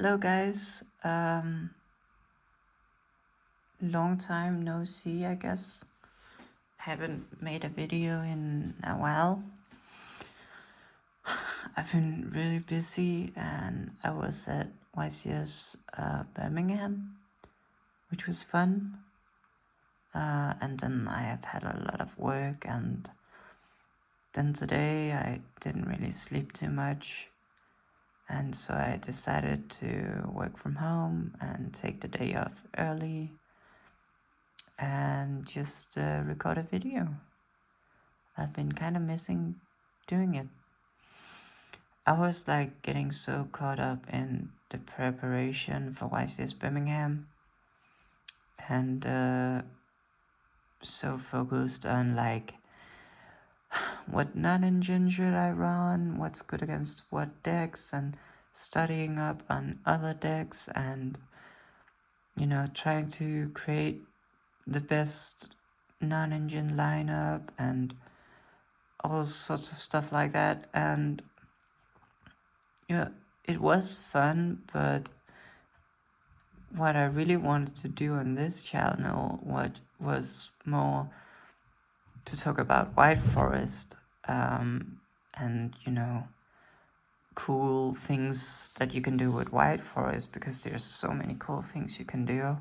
Hello guys, long time no see, I guess. Haven't made a video in a while. I've been really busy and I was at YCS Birmingham, which was fun. And then I have had a lot of work, and then today I didn't really sleep too much. And so I decided to work from home and take the day off early and just record a video. I've been kind of missing doing it. I was like getting so caught up in the preparation for YCS Birmingham and so focused on like what non-engine should I run, what's good against what decks, and studying up on other decks, and trying to create the best non-engine lineup and all sorts of stuff like that. And it was fun, but what I really wanted to do on this channel was more to talk about White Forest, and cool things that you can do with White Forest, because there's so many cool things you can do.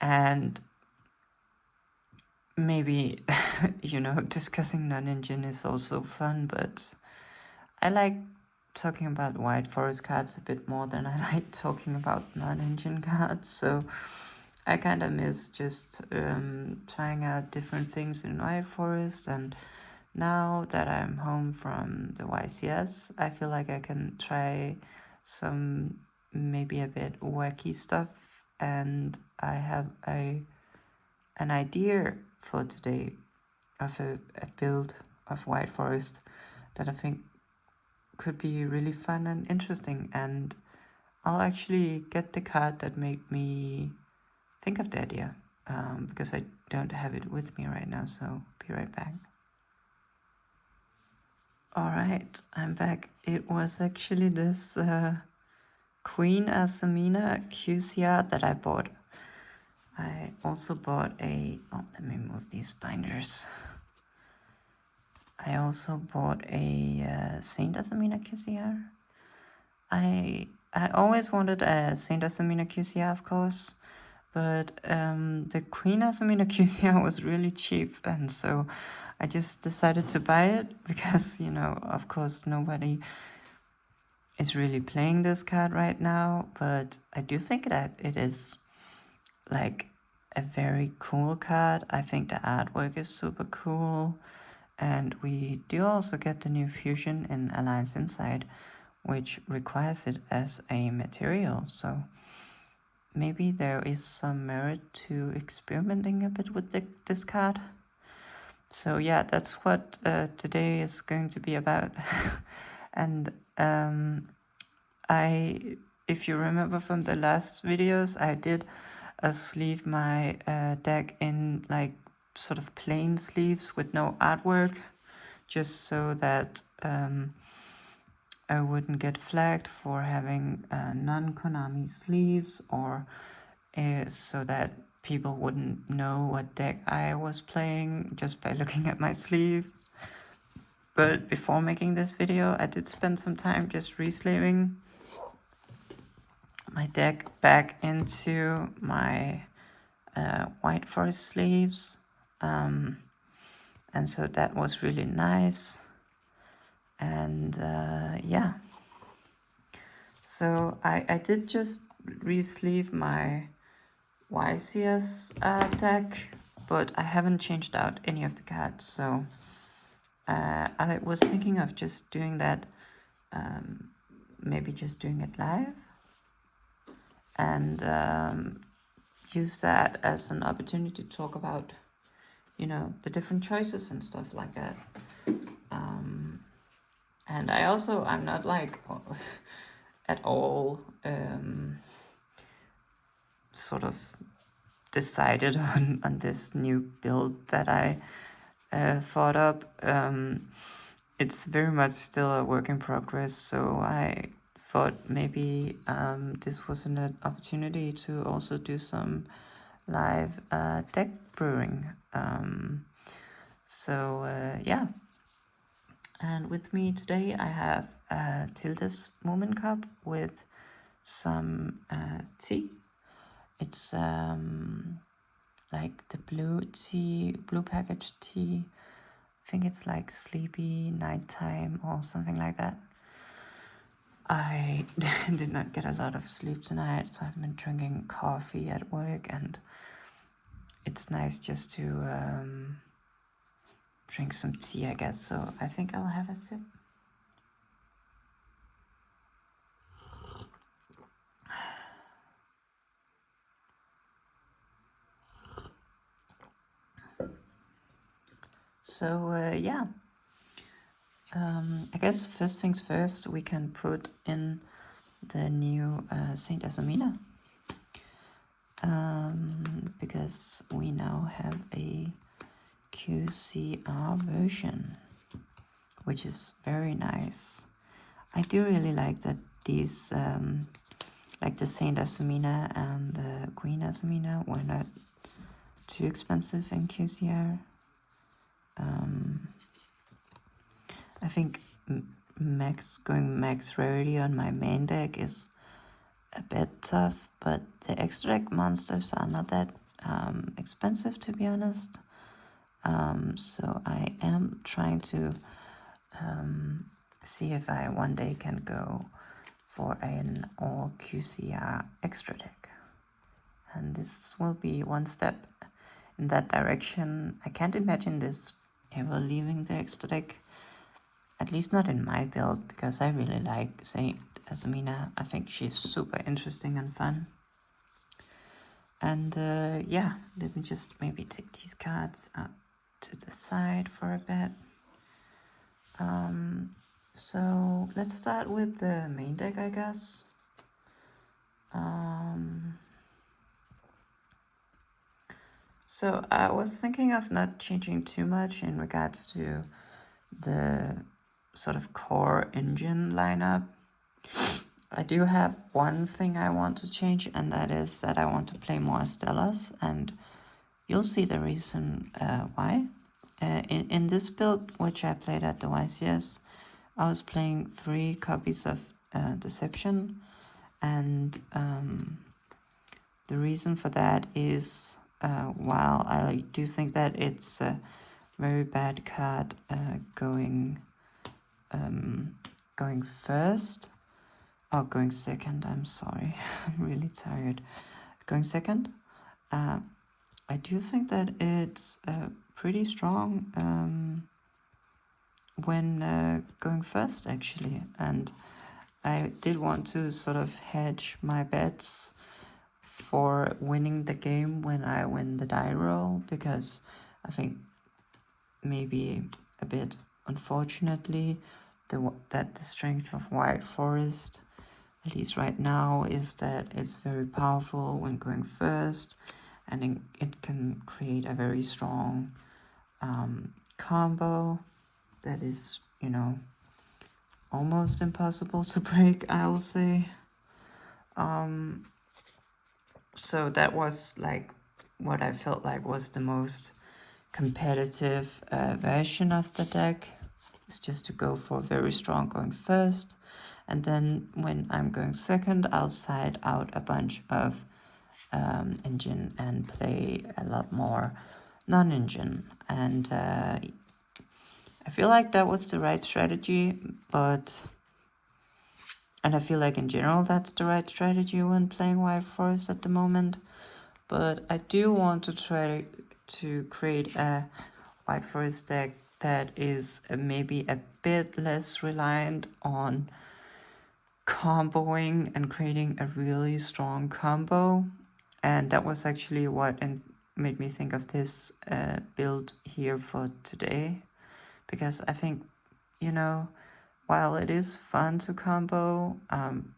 And maybe discussing non-engine is also fun, but I like talking about White Forest cards a bit more than I like talking about non-engine cards, so I kind of miss just trying out different things in White Forest. And now that I'm home from the YCS, I feel like I can try some maybe a bit wacky stuff, and I have an idea for today of a build of White Forest that I think could be really fun and interesting, and I'll actually get the card that made me think of the idea, because I don't have it with me right now, so be right back. Alright, I'm back. It was actually this Queen Azamina QCR that I bought. I also bought let me move these binders. I also bought a Saint Azamina QCR. I always wanted a Saint Azamina QCR, of course, but the Queen Azamina QCR was really cheap, and so I just decided to buy it because, of course, nobody is really playing this card right now, but I do think that it is like a very cool card. I think the artwork is super cool, and we do also get the new fusion in Alliance Inside, which requires it as a material, so maybe there is some merit to experimenting a bit with this card. So yeah, that's what today is going to be about. And if you remember from the last videos, I did sleeve my deck in like sort of plain sleeves with no artwork, just so that I wouldn't get flagged for having non-Konami sleeves, or so that people wouldn't know what deck I was playing just by looking at my sleeve. But before making this video, I did spend some time just resleeving my deck back into my White Forest sleeves, and so that was really nice. And yeah, so I did just re-sleeve my YCS deck, but I haven't changed out any of the cards, so I was thinking of just doing that, maybe just doing it live, and use that as an opportunity to talk about, the different choices and stuff like that. And I'm not like at all sort of decided on this new build that I thought up. It's very much still a work in progress, so I thought maybe this was an opportunity to also do some live deck brewing. Yeah. And with me today I have Tilda's Moment Cup with some tea. It's like the blue packaged tea. I think it's like sleepy nighttime or something like that. I did not get a lot of sleep tonight, so I've been drinking coffee at work, and it's nice just to drink some tea, I guess. So I think I'll have a sip. So yeah, I guess first things first, we can put in the new Saint Azamina, because we now have a QCR version, which is very nice. I do really like that these, like the Saint Azamina and the Queen Azamina, were not too expensive in QCR. I think going max rarity on my main deck is a bit tough, but the extra deck monsters are not that expensive, to be honest. So I am trying to see if I one day can go for an all QCR extra deck. And this will be one step in that direction. I can't imagine this ever leaving the extra deck, at least not in my build, because I really like Saint Azamina. I think she's super interesting and fun. And yeah, let me just maybe take these cards out to the side for a bit. So let's start with the main deck, I guess. So I was thinking of not changing too much in regards to the sort of core engine lineup. I do have one thing I want to change, and that is that I want to play more Stellas, and you'll see the reason why. In this build, which I played at the YCS, I was playing 3 copies of Deception, and the reason for that is, while I do think that it's a very bad card going first, or going second, I'm sorry, I'm really tired. Going second, I do think that it's pretty strong when going first, actually. And I did want to sort of hedge my bets for winning the game when I win the die roll, because I think maybe a bit unfortunately that the strength of White Forest, at least right now, is that it's very powerful when going first, and it can create a very strong combo that is, almost impossible to break, I'll say. So that was like what I felt like was the most competitive version of the deck. It's just to go for very strong going first, and then when I'm going second, I'll side out a bunch of engine and play a lot more non-engine. And I feel like that was the right strategy, and I feel like in general that's the right strategy when playing White Forest at the moment. But I do want to try to create a White Forest deck that is maybe a bit less reliant on comboing and creating a really strong combo. And that was actually what made me think of this build here for today. Because I think, while it is fun to combo,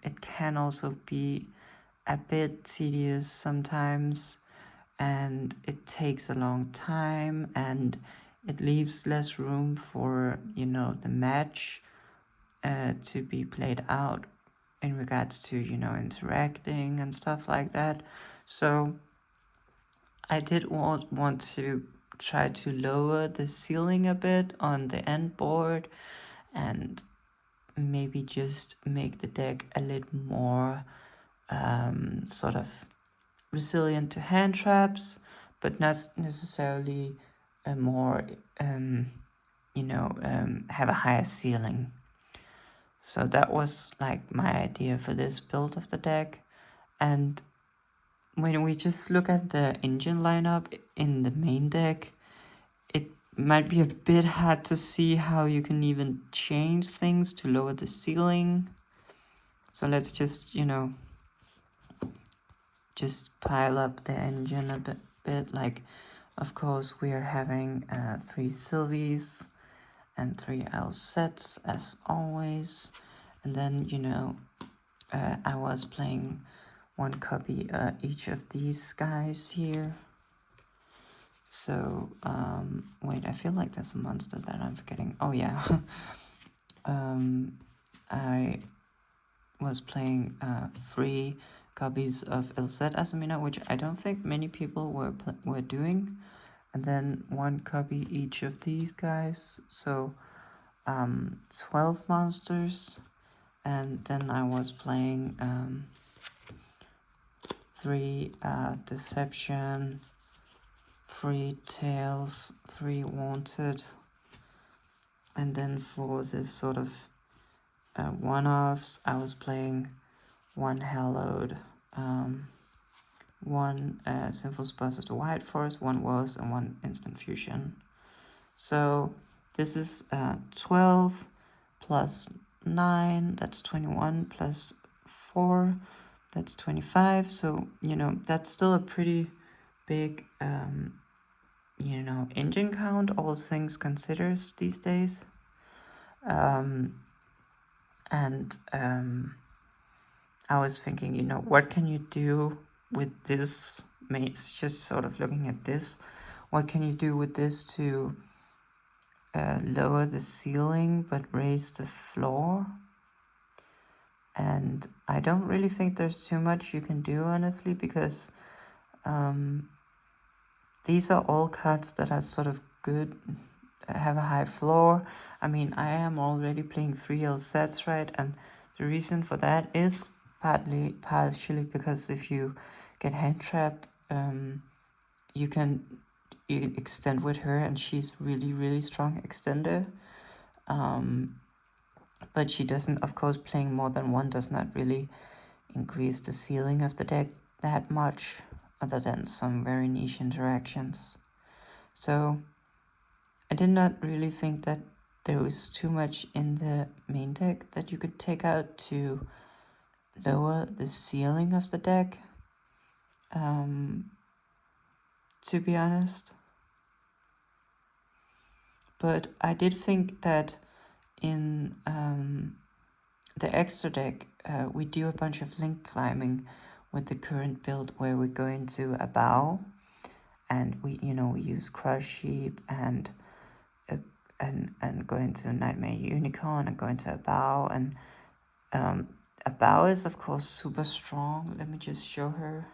it can also be a bit tedious sometimes, and it takes a long time, and it leaves less room for, the match to be played out in regards to, interacting and stuff like that. So I did want to try to lower the ceiling a bit on the end board and maybe just make the deck a little more sort of resilient to hand traps, but not necessarily a more, have a higher ceiling. So that was like my idea for this build of the deck. And when we just look at the engine lineup in the main deck, it might be a bit hard to see how you can even change things to lower the ceiling. So let's just, just pile up the engine a bit. Like, of course, we are having 3 Sylvies and 3 L-sets as always. And then, I was playing 1 copy each of these guys here. So, wait, I feel like there's a monster that I'm forgetting. Oh, yeah. I was playing 3 copies of Ilset Azamina, which I don't think many people were doing. And then 1 copy each of these guys. So, 12 monsters. And then I was playing 3 Deception, 3 Tails, 3 Wanted, and then for this sort of one-offs, I was playing 1 Hallowed, 1 Sinful Spurs to White Forest, 1 Woes, and 1 Instant Fusion. So this is 12 plus 9, that's 21, plus 4, that's 25. So, that's still a pretty big, engine count, all things considered these days. I was thinking, what can you do with this? It's just sort of looking at this. What can you do with this to lower the ceiling but raise the floor? And I don't really think there's too much you can do, honestly, because these are all cards that are sort of good, have a high floor. I mean, I am already playing 3 L sets, right? And the reason for that is partially because if you get hand trapped, you can extend with her, and she's really, really strong extender. But she doesn't, of course, playing more than 1 does not really increase the ceiling of the deck that much, other than some very niche interactions. So I did not really think that there was too much in the main deck that you could take out to lower the ceiling of the deck, to be honest. But I did think that in the extra deck, we do a bunch of link climbing with the current build, where we go into a bow, and we use Crush Sheep and go into Nightmare Unicorn and go into a bow, and a bow is of course super strong. Let me just show her.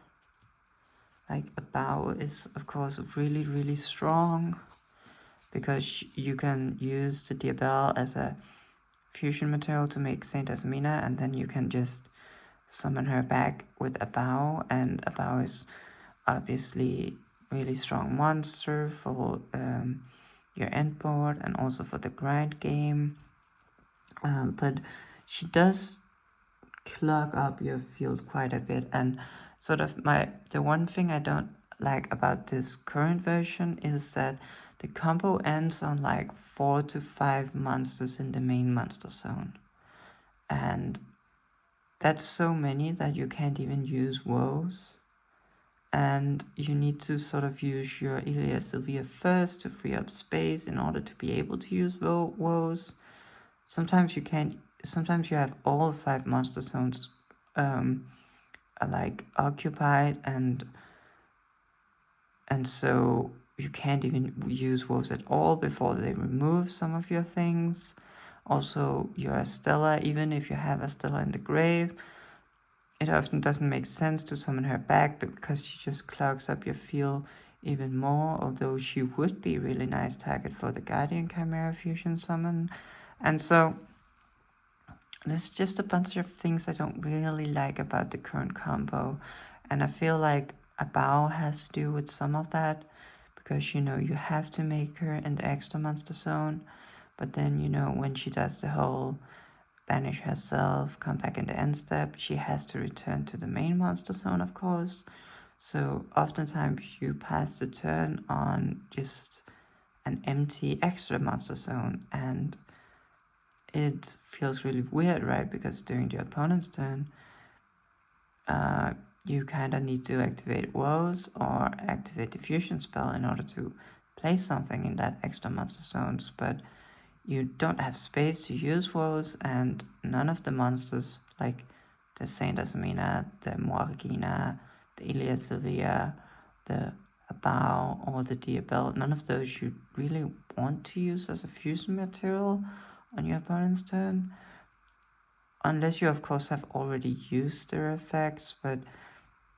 Like, a bow is of course really, really strong, because you can use the Diabelle as a fusion material to make Saint Azamina, and then you can just summon her back with a bow. And a bow is obviously really strong monster for your end board and also for the grind game. But she does clog up your field quite a bit, and sort of the one thing I don't like about this current version is that the combo ends on like 4 to 5 monsters in the main monster zone, and that's so many that you can't even use woes, and you need to sort of use your Ilia Sylvia first to free up space in order to be able to use woes. Sometimes you can't. Sometimes you have all 5 monster zones like occupied, and so you can't even use woes at all before they remove some of your things. Also, your Stella, even if you have a Stella in the grave, it often doesn't make sense to summon her back because she just clogs up your field even more, although she would be a really nice target for the Guardian Chimera Fusion summon. And so there's just a bunch of things I don't really like about the current combo, and I feel like a bow has to do with some of that, because you have to make her in the extra monster zone, but then when she does the whole banish herself, come back in the end step, she has to return to the main monster zone, of course. So oftentimes you pass the turn on just an empty extra monster zone, and it feels really weird, right? Because during the opponent's turn, you kind of need to activate woes or activate the fusion spell in order to place something in that extra monster zones, but you don't have space to use woes, and none of the monsters like the Saint Azamina, the Moargina, the Ilia Sylvia, the Abao, or the Diabel, none of those you really want to use as a fusion material on your opponent's turn. Unless you, of course, have already used their effects, but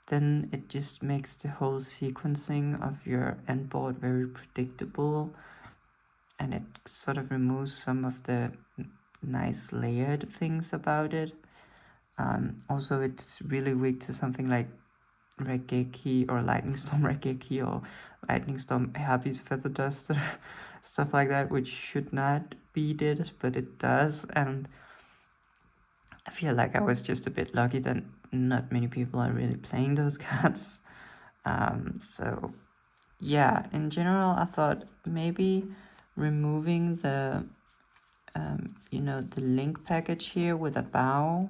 then it just makes the whole sequencing of your end board very predictable, and it sort of removes some of the nice layered things about it. Also, it's really weak to something like Regeki or Lightning Storm Regeki or Lightning Storm Happy's Feather Duster, stuff like that, which should not be did, but it does. And I feel like I was just a bit lucky that not many people are really playing those cards. So yeah, in general, I thought maybe removing the the link package here with a bow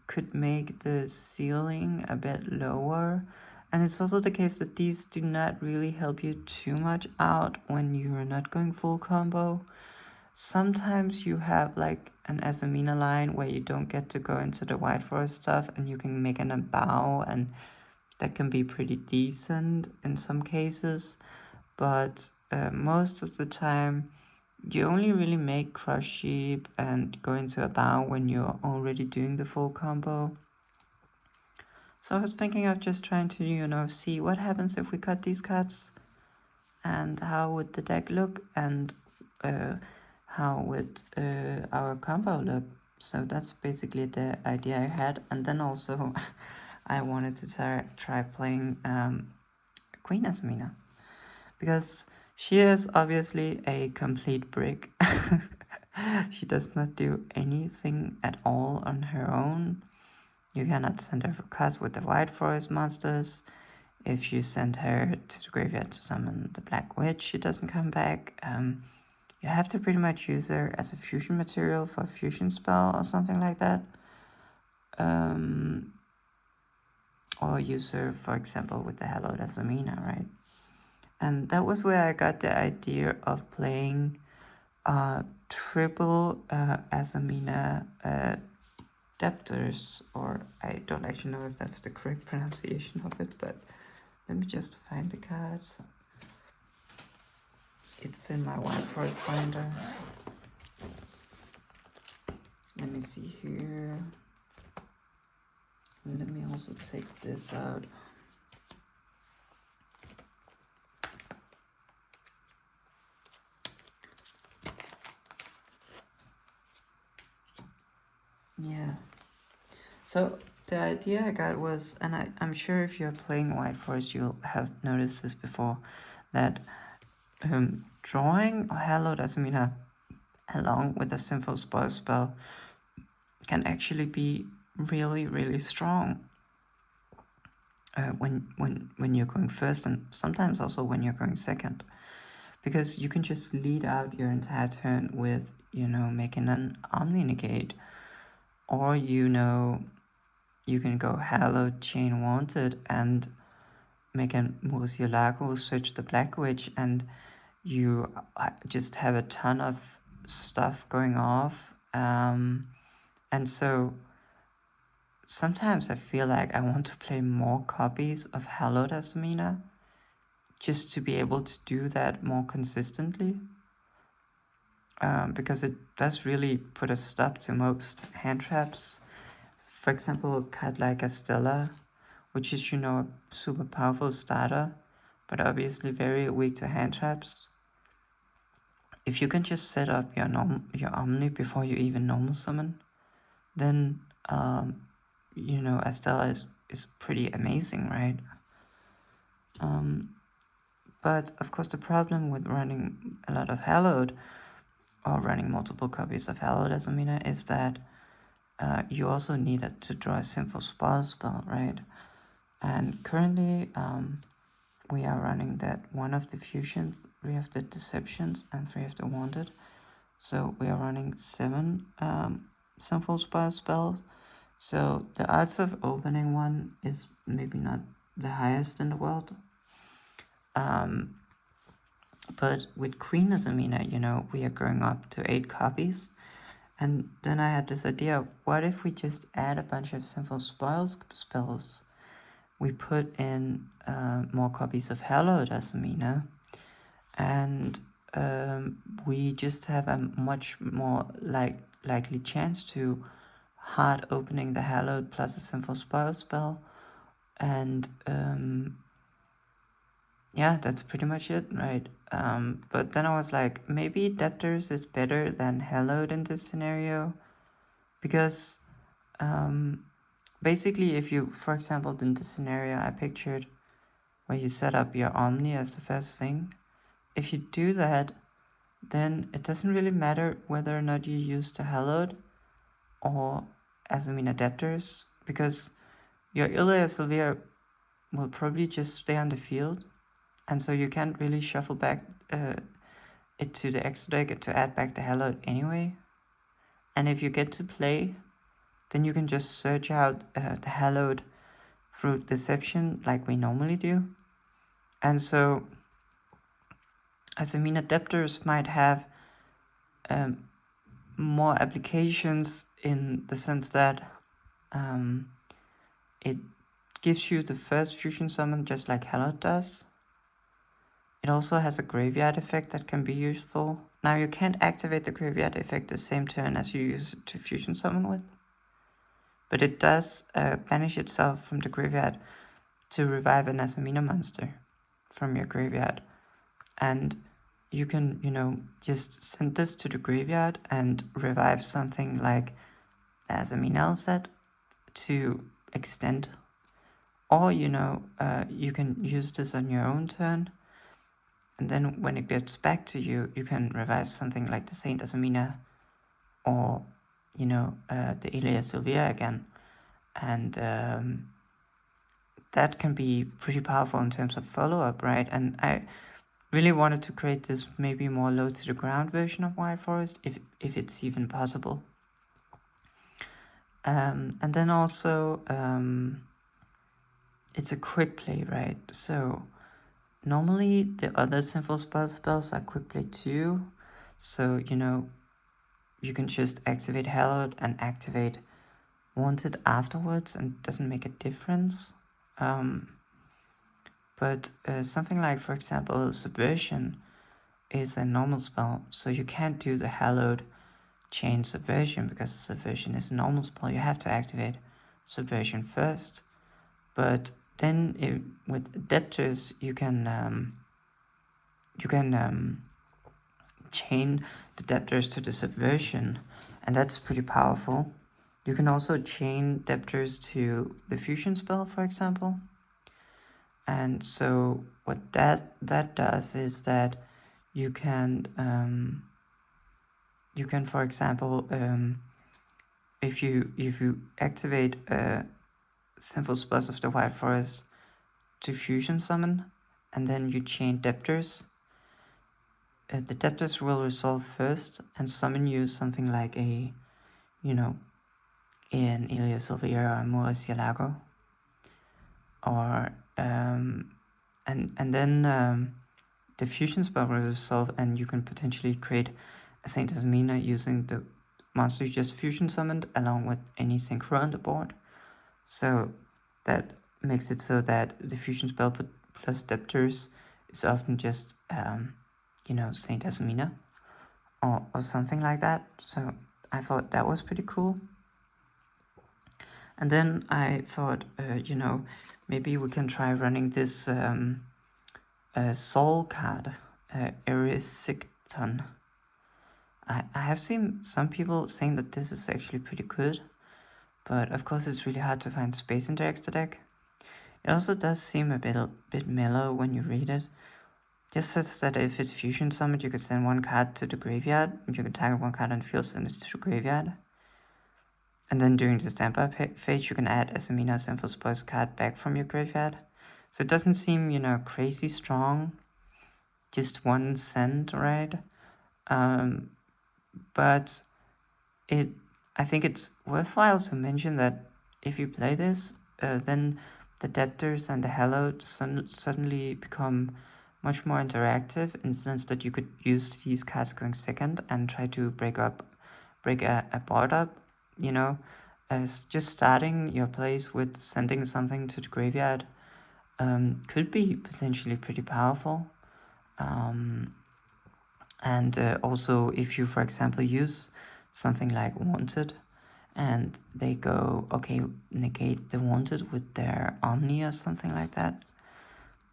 could make the ceiling a bit lower. And it's also the case that these do not really help you too much out when you are not going full combo. Sometimes you have like an Azamina line where you don't get to go into the White Forest stuff, and you can make an bow, and that can be pretty decent in some cases. But most of the time, you only really make Crush Sheep and go into a bow when you're already doing the full combo. So I was thinking of just trying to, see what happens if we cut these cards, and how would the deck look, and how would our combo look. So that's basically the idea I had. And then also I wanted to try playing Queen Azamina, because she is obviously a complete brick. She does not do anything at all on her own. You cannot send her for cards with the White Forest monsters. If you send her to the graveyard to summon the Black Witch, she doesn't come back. You have to pretty much use her as a fusion material for a fusion spell or something like that. Or use her, for example, with the Hallowed Azamina, right? And that was where I got the idea of playing triple Azamina Depters, or I don't actually know if that's the correct pronunciation of it, but let me just find the cards. It's in my White Forest binder. Let me see here. Let me also take this out. Yeah. So the idea I got was, and I'm sure if you're playing White Forest, you'll have noticed this before, that drawing Hallowed Azamina along with a simple spoil spell can actually be really, really strong when you're going first, and sometimes also when you're going second, because you can just lead out your entire turn with making an Omni Negate, or you can go Hallowed Chain Wanted and make a Murcielago search the Black Witch, and you just have a ton of stuff going off. And so sometimes I feel like I want to play more copies of Hallowed Azamina just to be able to do that more consistently. because it does really put a stop to most hand traps. For example, a card like Estella, which is, a super powerful starter, but obviously very weak to hand traps. If you can just set up your Omni before you even normal summon, then Estella is pretty amazing, right? But of course the problem with running a lot of Hallowed or running multiple copies of Hallowed Azamina is that you also need it to draw a simple spell, right? And currently we are running that one of the fusions, 3 of the deceptions, and 3 of the wanted. So we are running 7 simple spells. So the odds of opening one is maybe not the highest in the world. But with Queen Azamina, we are going up to 8 copies. And then I had this idea, what if we just add a bunch of simple spells? We put in more copies of Hallowed Azamina, and we just have a much more likely chance to hard opening the Hallowed plus a simple spell. And yeah, that's pretty much it, right? But then I was like, maybe Debtors is better than Hallowed in this scenario, because basically if you, for example, in the scenario I pictured where you set up your Omni as the first thing, if you do that, then it doesn't really matter whether or not you use the Hallowed or Azamina Debtors, because your Ilia Sylvia will probably just stay on the field, and so you can't really shuffle back it to the extra deck to add back the Hallowed anyway. And if you get to play, then you can just search out the Hallowed through Deception like we normally do. And so Azamina Debtors might have more applications in the sense that it gives you the first fusion summon just like Hallowed does. It also has a graveyard effect that can be useful. Now you can't activate the graveyard effect the same turn as you use it to fusion summon with, but it does banish itself from the graveyard to revive an Azamina monster from your graveyard. And you can, just send this to the graveyard and revive something like Azamina set to extend. Or, you can use this on your own turn, and then when it gets back to you, you can revive something like the Saint Azamina or, the Ilia Sylvia again. And that can be pretty powerful in terms of follow-up, right? And I really wanted to create this maybe more low to the ground version of Wild Forest, if it's even possible. And then also, it's a quick play, right? So normally the other simple spells are quick play too. So, you can just activate Hallowed and activate Wanted afterwards, and it doesn't make a difference. But something like, for example, Subversion is a normal spell, so you can't do the Hallowed chain Subversion because Subversion is a normal spell. You have to activate Subversion first. But then with Debtors, you can chain the Debtors to the Subversion, and that's pretty powerful. You can also chain Debtors to the Fusion spell, for example. And so what that does is that you can, for example, if you activate simple spells of the Wild Forest to fusion summon, and then you chain Debtors, the Debtors will resolve first and summon you something like a, in Ilia Sylvia or Murcielago, or and then the fusion spell will resolve, and you can potentially create a Saint Azamina using the monster you just fusion summoned along with any synchro on the board. So that makes it so that the fusion spell plus Debtors is often just Saint Azamina. or something like that. So I thought that was pretty cool. And then I thought, maybe we can try running this soul card, Erisicton. I have seen some people saying that this is actually pretty good, but of course it's really hard to find space in the extra deck. It also does seem a bit mellow when you read it. Just says that if it's fusion summoned, you could send one card to the graveyard, and you can target one card and field send it to the graveyard. And then during the standby phase, you can add Azamina Sinful Spoils card back from your graveyard. So it doesn't seem, crazy strong. Just 1 cent, right? But I think it's worthwhile to mention that if you play this, then the Debtors and the Hallowed suddenly become much more interactive, in the sense that you could use these cards going second and try to break a board up, as just starting your plays with sending something to the graveyard could be potentially pretty powerful. And also, if you, for example, use something like Wanted, and they go, okay, negate the Wanted with their Omni or something like that,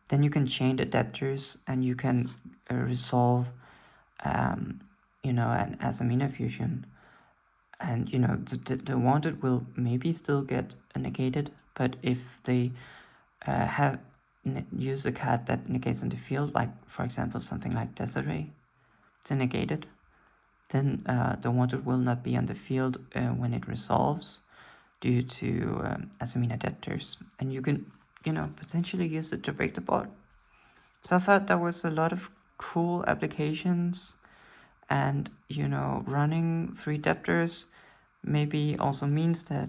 then you can chain the Debtors and you can resolve, an Azamina fusion. And, the Wanted will maybe still get negated, but if they use a card that negates on the field, like, for example, something like Desiree, to negate it, then the Wanted will not be on the field when it resolves due to Azamina Debtors. And you can, potentially use it to break the board. So I thought that was a lot of cool applications. And, running 3 Debtors maybe also means that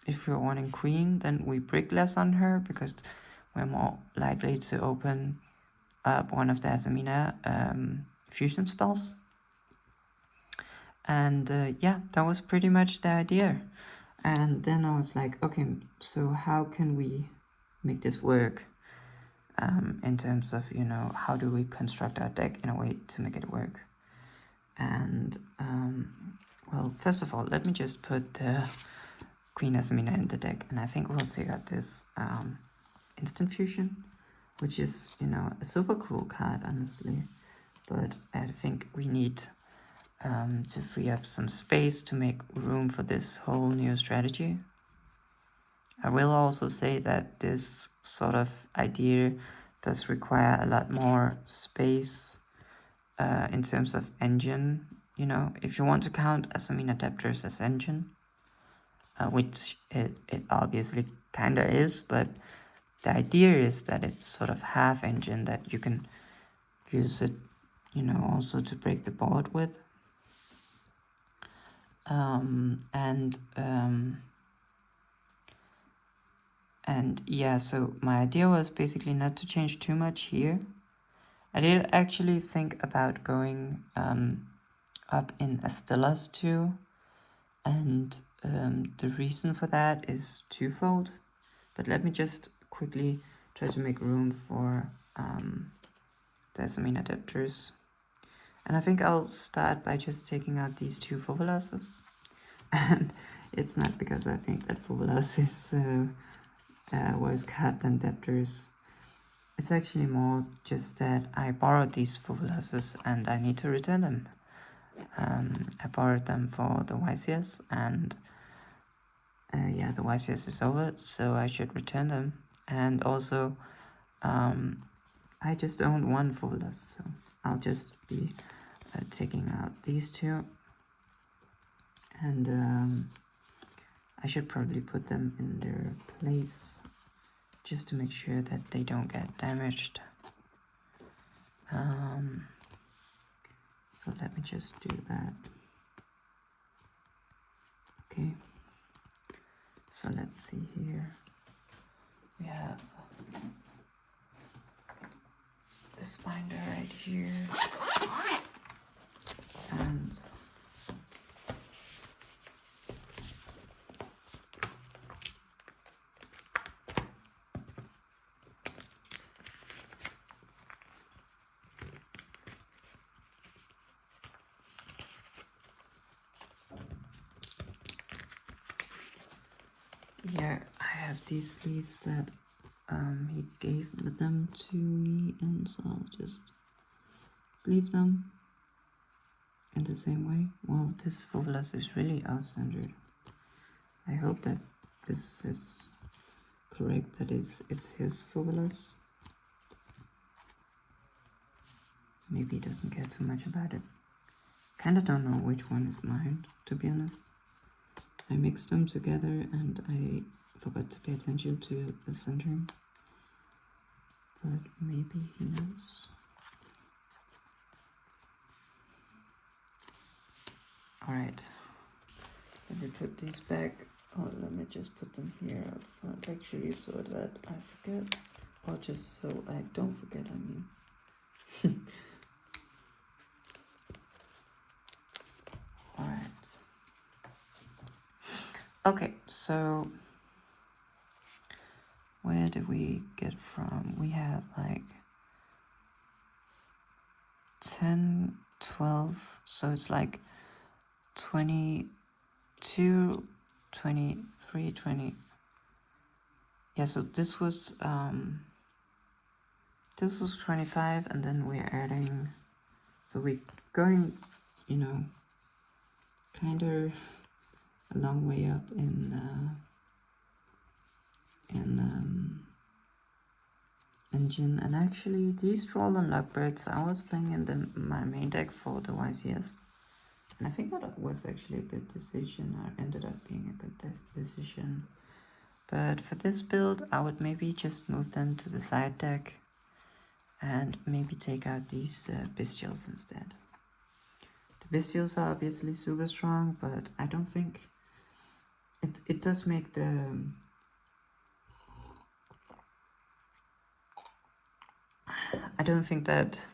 if we're wanting Queen, then we brick less on her, because we're more likely to open up one of the Azamina fusion spells. And that was pretty much the idea. And then I was like, okay, so how can we make this work in terms of, how do we construct our deck in a way to make it work? And, well, first of all, let me just put the Queen Azamina in the deck. And I think we'll take out this Instant Fusion, which is, a super cool card, honestly. But I think we need to free up some space to make room for this whole new strategy. I will also say that this sort of idea does require a lot more space in terms of engine. If you want to count Azamina Debtors as engine, which it obviously kinda is, but the idea is that it's sort of half engine, that you can use it, also to break the board with. And yeah, so my idea was basically not to change too much here. I did actually think about going up in Estella's too, and the reason for that is twofold. But let me just quickly try to make room for the Azamina Debtors. And I think I'll start by just taking out these 2 Fovelasses. And it's not because I think that Fovelas is worse card than Debtors. It's actually more just that I borrowed these Fovelasses and I need to return them. I borrowed them for the YCS, and the YCS is over, so I should return them. And also, I just own 1 Fovelas, so I'll just be taking out these 2. And I should probably put them in their place, just to make sure that they don't get damaged. So let me just do that. Okay. So let's see here. We have this binder right here. And yeah, I have these sleeves that he gave them to me, and so I'll just sleeve them in the same way. Wow, this Fovelas is really off-centered. I hope that this is correct, that it's his Fovelas. Maybe he doesn't care too much about it. Kinda don't know which one is mine, to be honest. I mixed them together and I forgot to pay attention to the centering. But maybe he knows. Alright. Let me put these back. Oh, let me just put them here up front actually so that I forget. Or just so I don't forget, I mean. Alright. Okay, so where did we get from? We have like 10, 12, so it's like 22, 23, 20. Yeah, so this was 25, and then we're adding, so we're going, you know, kind of a long way up in engine. And actually these Troll and Luckbirds, I was playing in my main deck for the YCS, and I think that was actually a good decision, or ended up being a good decision. But for this build I would maybe just move them to the side deck and maybe take out these Bestials instead. The Bestials are obviously super strong, but I don't think it does make the I don't think that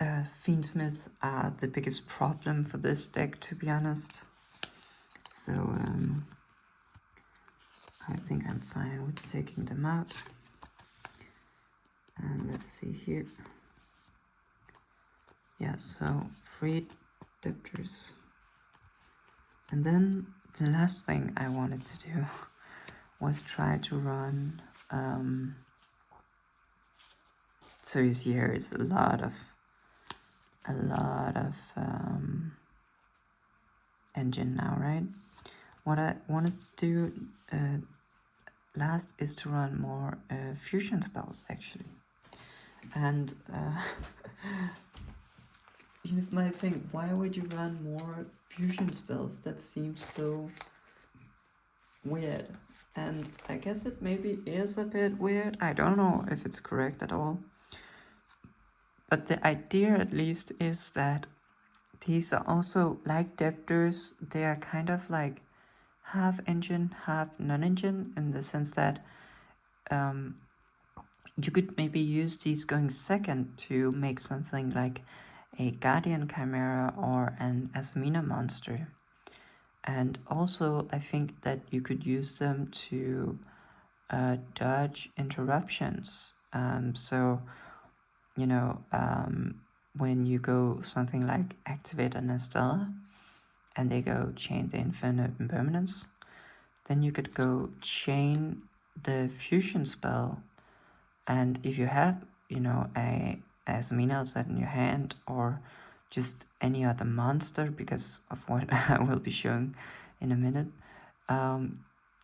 Fiendsmiths are the biggest problem for this deck, to be honest. So I think I'm fine with taking them out. And let's see here. Yeah, so 3 Depters. And then the last thing I wanted to do was try to run so you see here is a lot of engine now, right? What I wanted to do last is to run more fusion spells actually. And you might think, why would you run more fusion spells? That seems so weird. And I guess it maybe is a bit weird. I don't know if it's correct at all. But the idea at least is that these are also like Depters. They are kind of like half engine, half non-engine, in the sense that you could maybe use these going second to make something like a Guardian Chimera or an Azamina monster. And also I think that you could use them to dodge interruptions. So, you know, when you go something like activate an Estella and they go chain the infinite impermanence, then you could go chain the fusion spell. And if you have, you know, a Azamina set in your hand, or just any other monster, because of what I will be showing in a minute,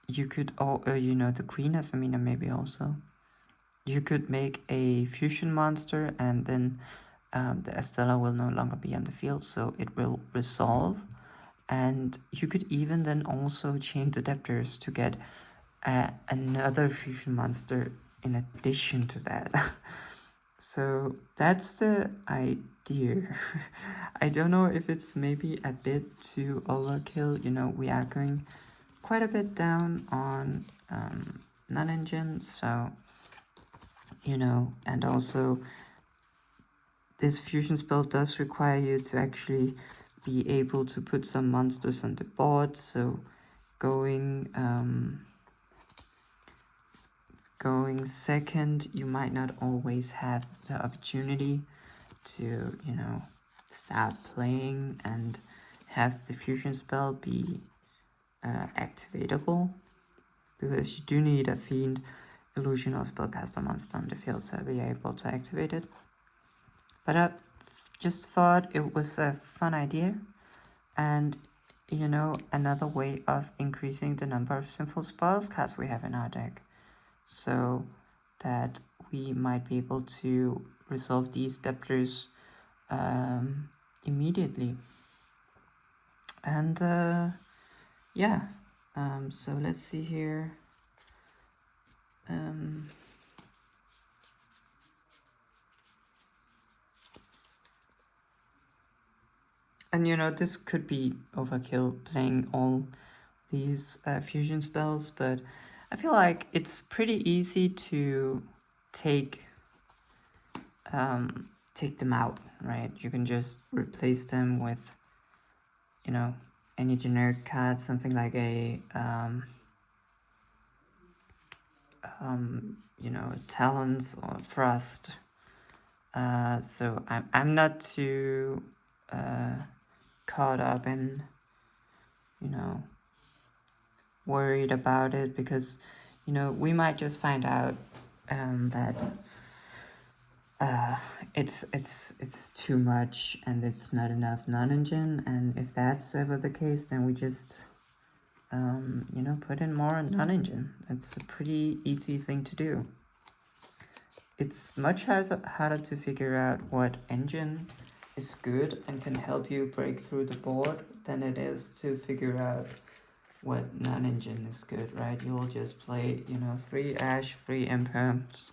you could, you know, the Queen Azamina maybe also. You could make a fusion monster, and then the Estella will no longer be on the field, so it will resolve. And you could even then also chain the Depters to get another fusion monster in addition to that. So that's the idea. I don't know if it's maybe a bit too overkill. You know, we are going quite a bit down on non-engine, so, you know, and also this fusion spell does require you to actually be able to put some monsters on the board, so going second, you might not always have the opportunity to, you know, start playing and have the fusion spell be activatable, because you do need a fiend, illusion, or spellcaster monster on the field to be able to activate it. But I just thought it was a fun idea, and you know, another way of increasing the number of sinful spells cards we have in our deck, so that we might be able to resolve these debtors immediately. And yeah, so let's see here. And you know, this could be overkill playing all these fusion spells, but I feel like it's pretty easy to take them out, right? You can just replace them with, you know, any generic card, something like a you know, talents or thrust. So I'm not too caught up in, you know, worried about it, because, you know, we might just find out that it's too much and it's not enough non-engine, and if that's ever the case, then we just you know, put in more non-engine. It's a pretty easy thing to do. It's much harder to figure out what engine is good and can help you break through the board than it is to figure out what non-engine is good, right? You'll just play, you know, 3 Ash, 3 Imperms,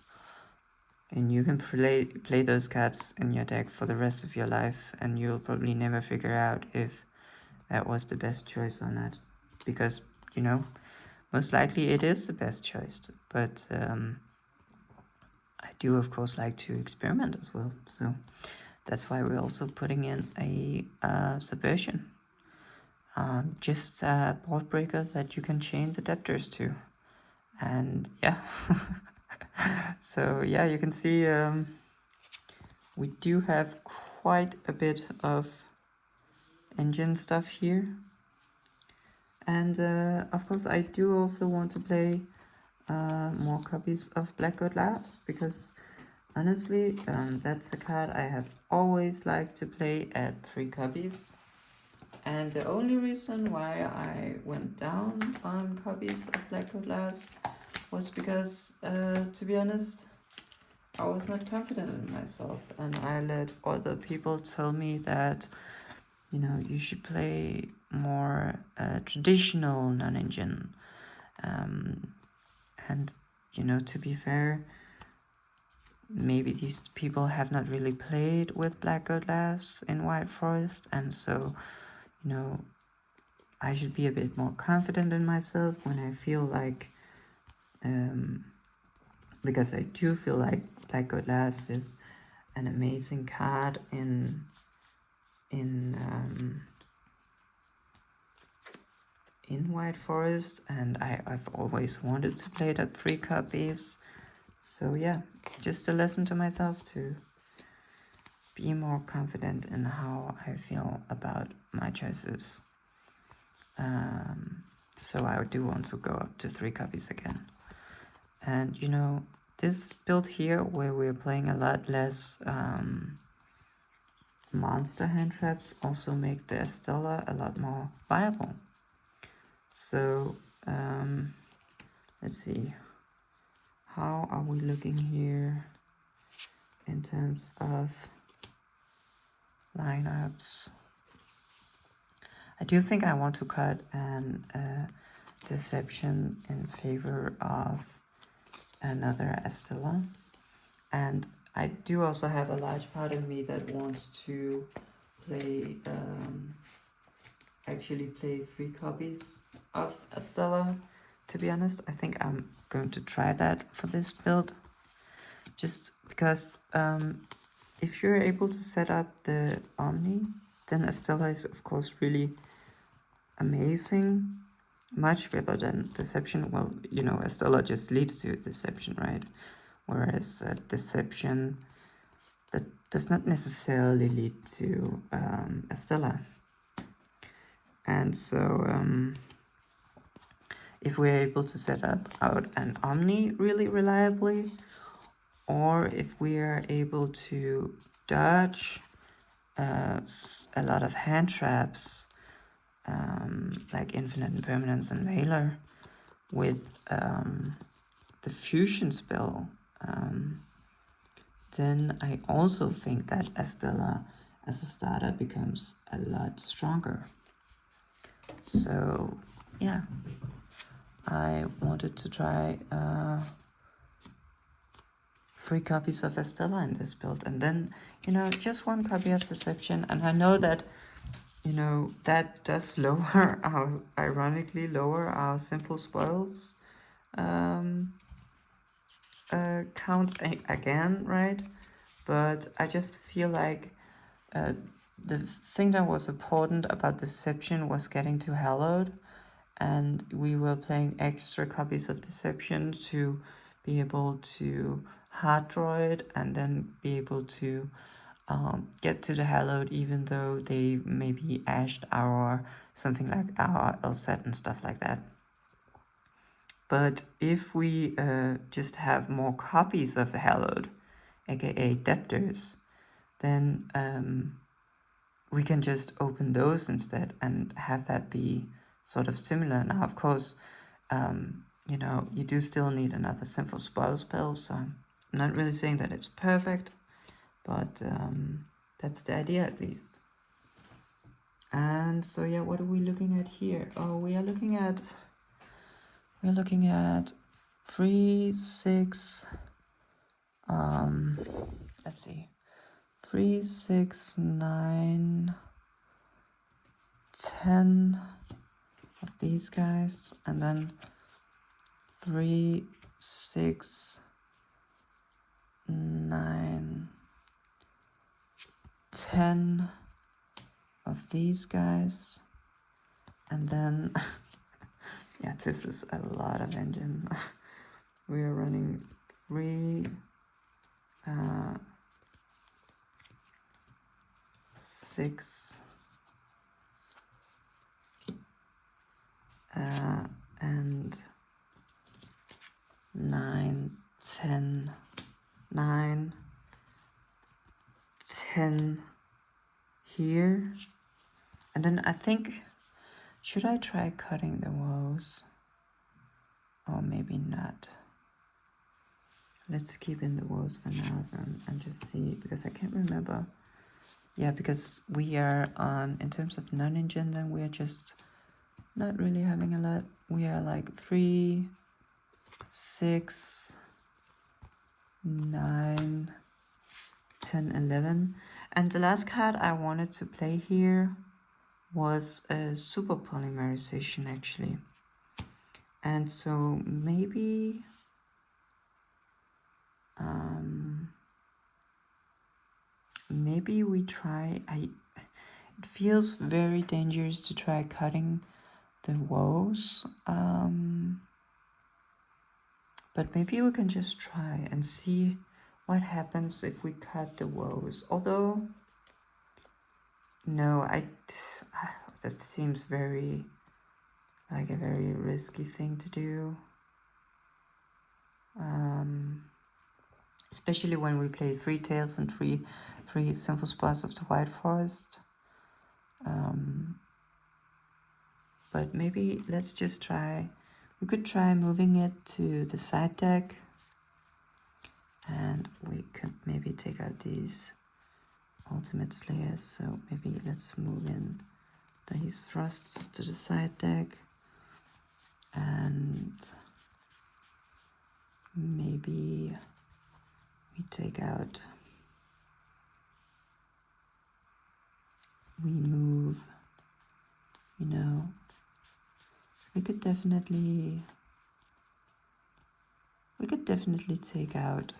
and you can play those cards in your deck for the rest of your life, and you'll probably never figure out if that was the best choice or not, because, you know, most likely it is the best choice, but I do of course like to experiment as well, so that's why we're also putting in a subversion, just a board breaker that you can chain the debtors to, and yeah. So yeah, you can see we do have quite a bit of engine stuff here, and of course I do also want to play more copies of Black God Laughs, because honestly that's a card I have always liked to play at 3 copies, and the only reason why I went down on copies of Black God Laughs was because to be honest, I was not confident in myself, and I let other people tell me that, you know, you should play more traditional non-engine. And, you know, to be fair, maybe these people have not really played with Black God Laughs in White Forest, and so, you know, I should be a bit more confident in myself when I feel like, because I do feel like Black God Laughs is an amazing card in White Forest, and I've always wanted to play it at 3 copies. So yeah, just a lesson to myself to be more confident in how I feel about my choices. So I do want to go up to 3 copies again. And you know, this build here, where we're playing a lot less monster hand traps, also make the Estella a lot more viable. So let's see, how are we looking here in terms of lineups? I do think I want to cut an deception in favor of another Estella, and I do also have a large part of me that wants to play actually play 3 copies of Estella. To be honest, I think I'm going to try that for this build, just because if you're able to set up the Omni, then Estella is of course really amazing, much better than Deception. Well, you know, Estella just leads to Deception, right? Whereas Deception, that does not necessarily lead to Estella. And so if we're able to set up out an Omni really reliably, or if we are able to dodge a lot of hand traps, like Infinite Impermanence and Veiler, with the fusion spell, then I also think that Estella as a starter becomes a lot stronger. So yeah, I wanted to try 3 copies of Estella in this build, and then, you know, just 1 copy of Deception. And I know that, you know, that does lower our, ironically lower our Sinful Spoils count again, right? But I just feel like the thing that was important about Deception was getting to Hallowed, and we were playing extra copies of Deception to be able to hard draw it and then be able to get to the Hallowed, even though they maybe ashed our something like our Elset and stuff like that. But if we just have more copies of the Hallowed, aka Debtors, then we can just open those instead and have that be sort of similar. Now, of course, you know, you do still need another Sinful Spoil spell, so I'm not really saying that it's perfect, but that's the idea at least. And so yeah, what are we looking at here? Oh, we're looking at 3, 6, let's see, 3, 6, 9, 10 of these guys, and then 3, 6, 9, 10 of these guys, and then yeah, this is a lot of engine. We are running 3, 6, and 9, 10, 9, 10 here. And then I think, should I try cutting the woes? Or maybe not. Let's keep in the woes for now and just see, because I can't remember. Yeah, because we are on, in terms of non-engine, then we are just not really having a lot. We are like 3, 6, 9, 10, 11. And the last card I wanted to play here was a super polymerization, actually. And so maybe maybe we try, it feels very dangerous to try cutting the woes, but maybe we can just try and see what happens if we cut the woes. Although, no, that seems very, like a very risky thing to do. Especially when we play 3 Tails and 3 Sinful Spoils of the White Forest. But maybe let's just try, we could try moving it to the side deck, and we could maybe take out these Ultimate Slayers. So maybe let's move in these thrusts to the side deck, and maybe we take out, we move, you know, we could definitely take out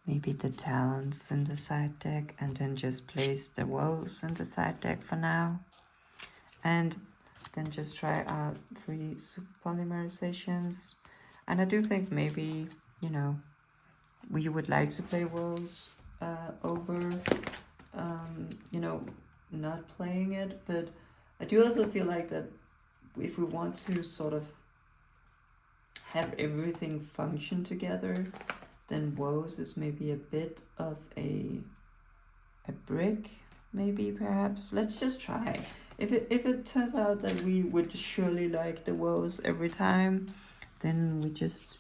maybe the talents in the side deck, and then just place the woes in the side deck for now, and then just try out 3 super polymerizations. And I do think maybe, you know, we would like to play woes over, you know, not playing it, but I do also feel like that if we want to sort of have everything function together, then woes is maybe a bit of a brick, maybe, perhaps. Let's just try. If it turns out that we would surely like the woes every time, then we just,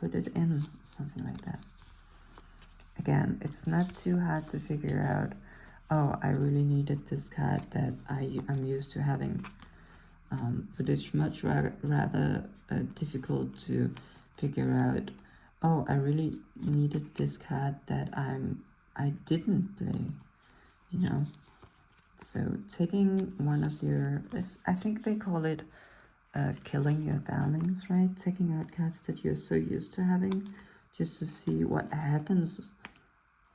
put it in, something like that. Again, it's not too hard to figure out, oh, I really needed this card that I'm used to having. But it's much rather difficult to figure out, oh, I really needed this card that I didn't play, So taking one of your, I think they call it killing your darlings, right? Taking out cards that you're so used to having, just to see what happens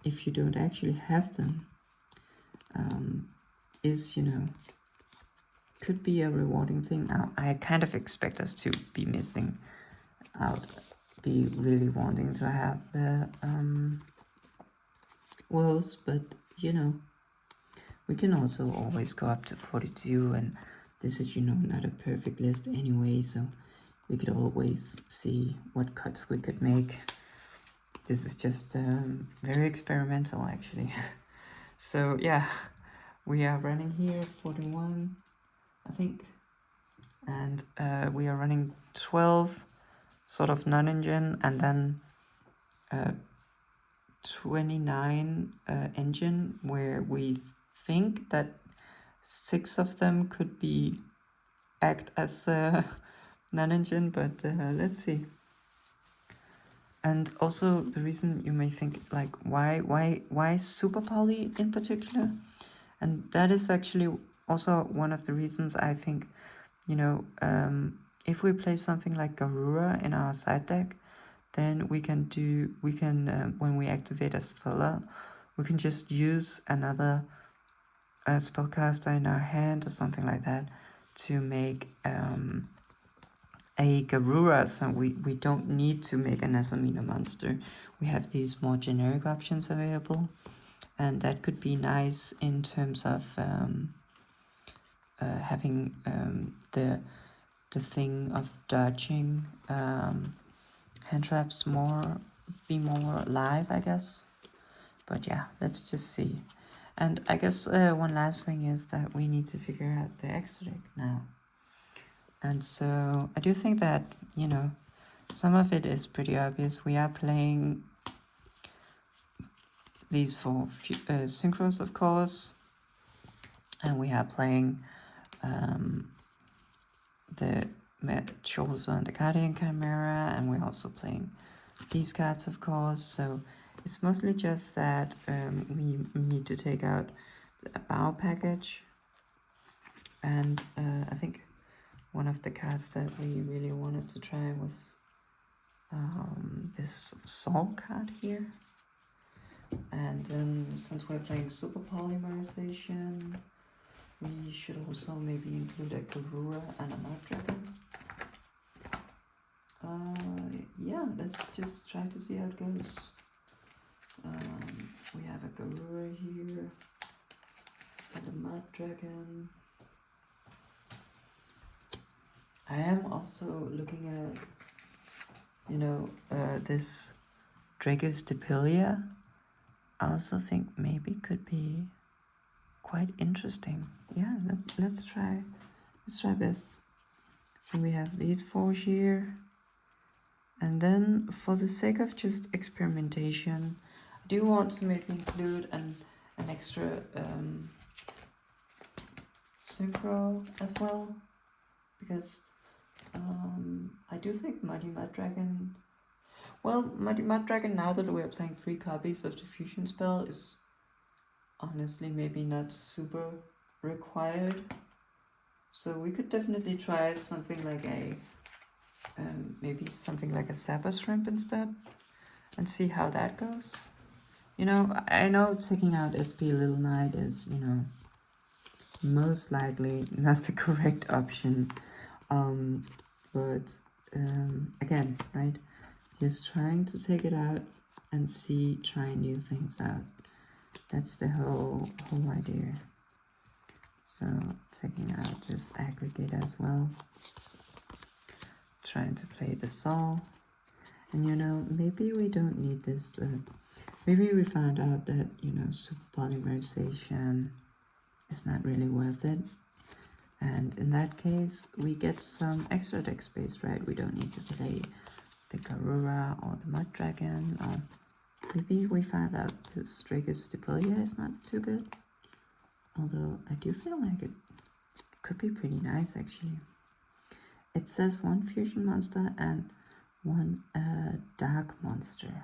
if you don't actually have them, is, could be a rewarding thing. Now, I kind of expect us to be missing out, be really wanting to have the woes, but, we can also always go up to 42, and this is, not a perfect list anyway, so we could always see what cuts we could make. This is just very experimental, actually. So, yeah, we are running here 41, I think, and we are running 12 sort of non-engine, and then 29 engine, where we think that 6 of them could act as non-engine, but let's see. And also the reason you may think, like, why super poly in particular, and that is actually also one of the reasons I think, if we play something like Garura in our side deck, then we can when we activate a Solar, we can just use another spellcaster in our hand or something like that to make a Garura, so we don't need to make an Azamina monster. We have these more generic options available, and that could be nice in terms of having the thing of dodging hand traps be more alive, I guess. But yeah, let's just see. And I guess one last thing is that we need to figure out the extra deck now. And so I do think that, some of it is pretty obvious. We are playing these 4 synchros, of course, and we are playing the Chozo and the Guardian Chimera, and we're also playing these cards, of course. So it's mostly just that we need to take out the bow package, and I think one of the cards that we really wanted to try was this Soul card here. And then since we're playing Super Polymerization, we should also maybe include a Garura and a Mud Dragon. Yeah, let's just try to see how it goes. We have a Garura here and a Mud Dragon. I am also looking at, this Dracus Depilia. I also think maybe could be quite interesting. Yeah, let's try this. So we have these 4 here. And then for the sake of just experimentation, I do want to maybe include an extra synchro as well, because I do think Muddy Mud Dragon, now that we're playing 3 copies of the fusion spell, is honestly maybe not super required. So we could definitely try something like maybe something like a Sapper Shrimp instead, and see how that goes. I know taking out SP Little Knight is, most likely not the correct option. But again, right? Just trying to take it out and try new things out. That's the whole idea. So taking out this aggregate as well, trying to play the sol. And you know, maybe we don't need this to, maybe we found out that, you know, superpolymerization is not really worth it. And in that case, we get some extra deck space, right? We don't need to play the Karura or the Mud Dragon, or maybe we found out this Draco's Stipilia is not too good. Although I do feel like it could be pretty nice actually. It says 1 fusion monster and 1 dark monster.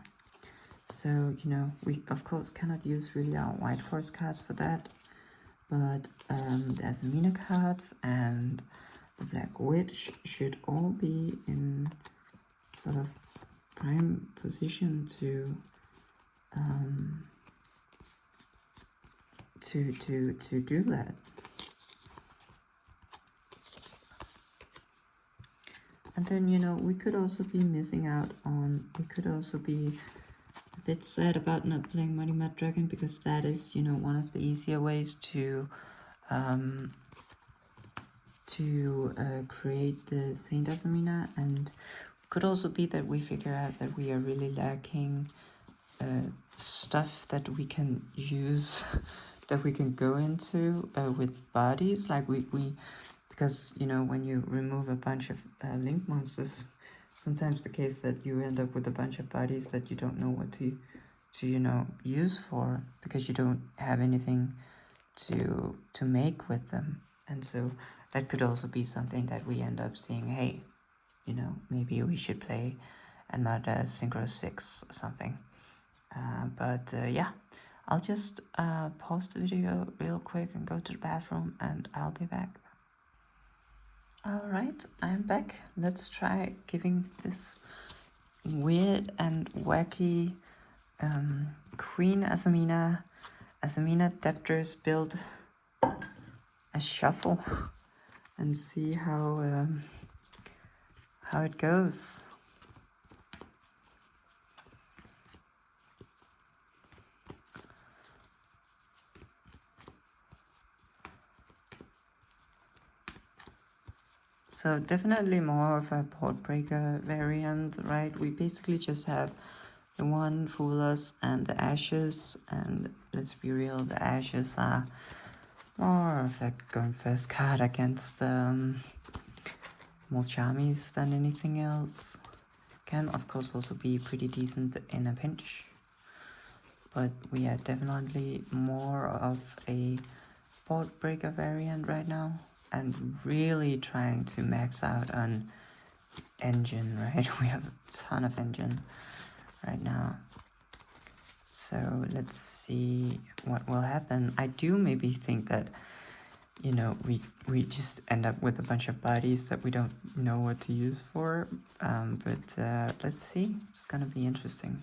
So, you know, we of course cannot use really our White Force cards for that. But the Azamina cards and the Black Witch should all be in sort of prime position to do that. And then, you know, we could also be missing out on, we could also be a bit sad about not playing Money Mad Dragon, because that is, you know, one of the easier ways to create the Saint Azamina. And could also be that we figure out that we are really lacking stuff that we can use, that we can go into with bodies, like we because, you know, when you remove a bunch of link monsters, sometimes the case that you end up with a bunch of bodies that you don't know what to you know, use for, because you don't have anything to make with them. And so that could also be something that we end up seeing, hey, you know, maybe we should play another Synchro 6 or something. But yeah, I'll just pause the video real quick and go to the bathroom, and I'll be back. Alright, I'm back. Let's try giving this weird and wacky Queen Azamina Debtors build a shuffle and see how it goes. So definitely more of a board breaker variant, right? We basically just have the one Fool Us and the Ashes, and let's be real, the Ashes are more of a going first card against more Charmies than anything else. Can of course also be pretty decent in a pinch, but we are definitely more of a board breaker variant right now, and really trying to max out on engine, right? We have a ton of engine right now. So let's see what will happen. I do maybe think that, you know, we just end up with a bunch of bodies that we don't know what to use for. But let's see. It's gonna be interesting.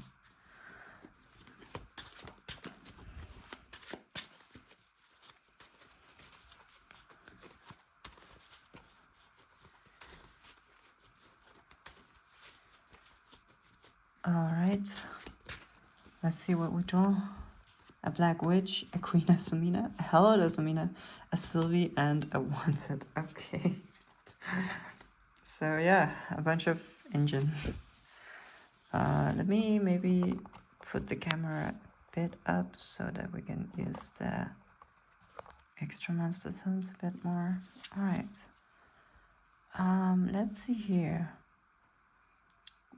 Alright, let's see what we draw. A Black Witch, a Queen Azamina, a Hallowed Azamina, a Sylvie, and a Wanted. Okay. So yeah, a bunch of engine. Let me maybe put the camera a bit up so that we can use the extra monster zones a bit more. Alright. Let's see here.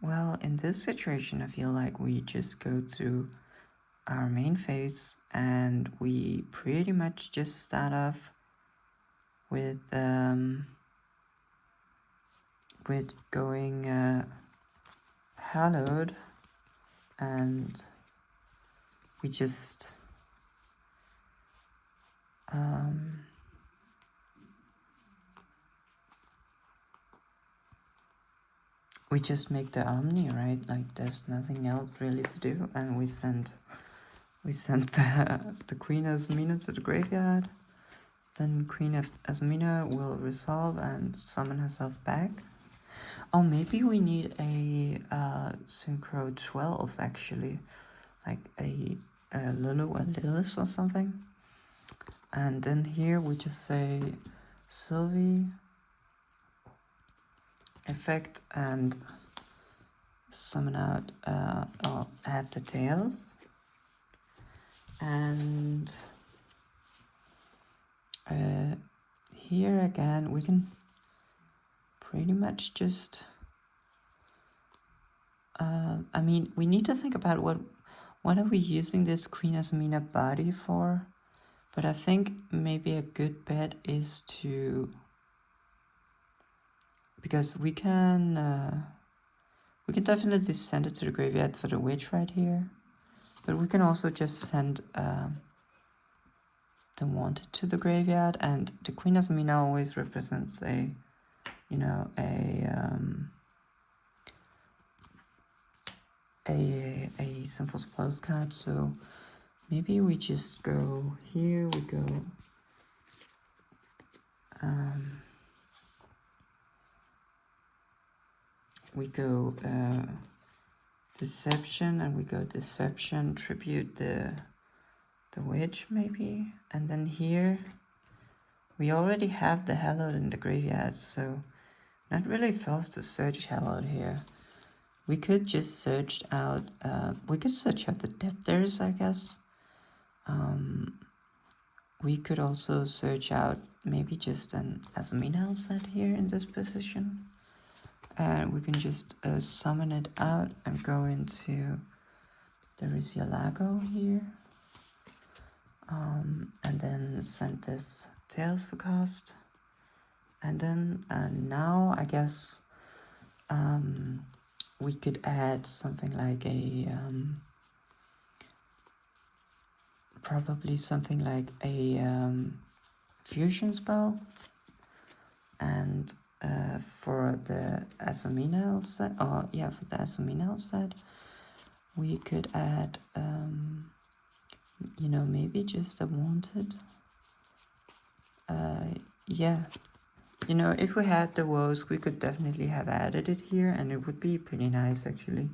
Well, in this situation, I feel like we just go to our main phase and we pretty much just start off with going hallowed, and we just make the Omni, right? Like there's nothing else really to do, and we send the Queen Azamina to the graveyard. Then Queen Azamina will resolve and summon herself back. Oh, maybe we need a Synchro 12 actually, like a Lulu and Lilith or something. And then here we just say Sylvie effect and summon out or add the tails. And here again we can pretty much just I mean, we need to think about what are we using this Queen Azamina body for, but I think maybe a good bet is to, because we can definitely send it to the graveyard for the witch right here, but we can also just send the wanted to the graveyard, and the Queen Azamina always represents a, you know, a Sinful Spells card, so maybe we just go here, we go Deception, and we go Deception, tribute the witch maybe, and then here we already have the Hallowed in the graveyard, so not really forced to search Hallowed here. We could just search out, we could search out the Debtors, I guess. We could also search out maybe just an Azamina set here in this position. And we can just summon it out and go into the Risialago here. And then send this Tails for cost. And then now I guess we could add something like a probably something like a fusion spell, and for the Azamina set, for the Azamina set, we could add you know, maybe just a wanted. You know, if we had the woes, we could definitely have added it here, and it would be pretty nice actually.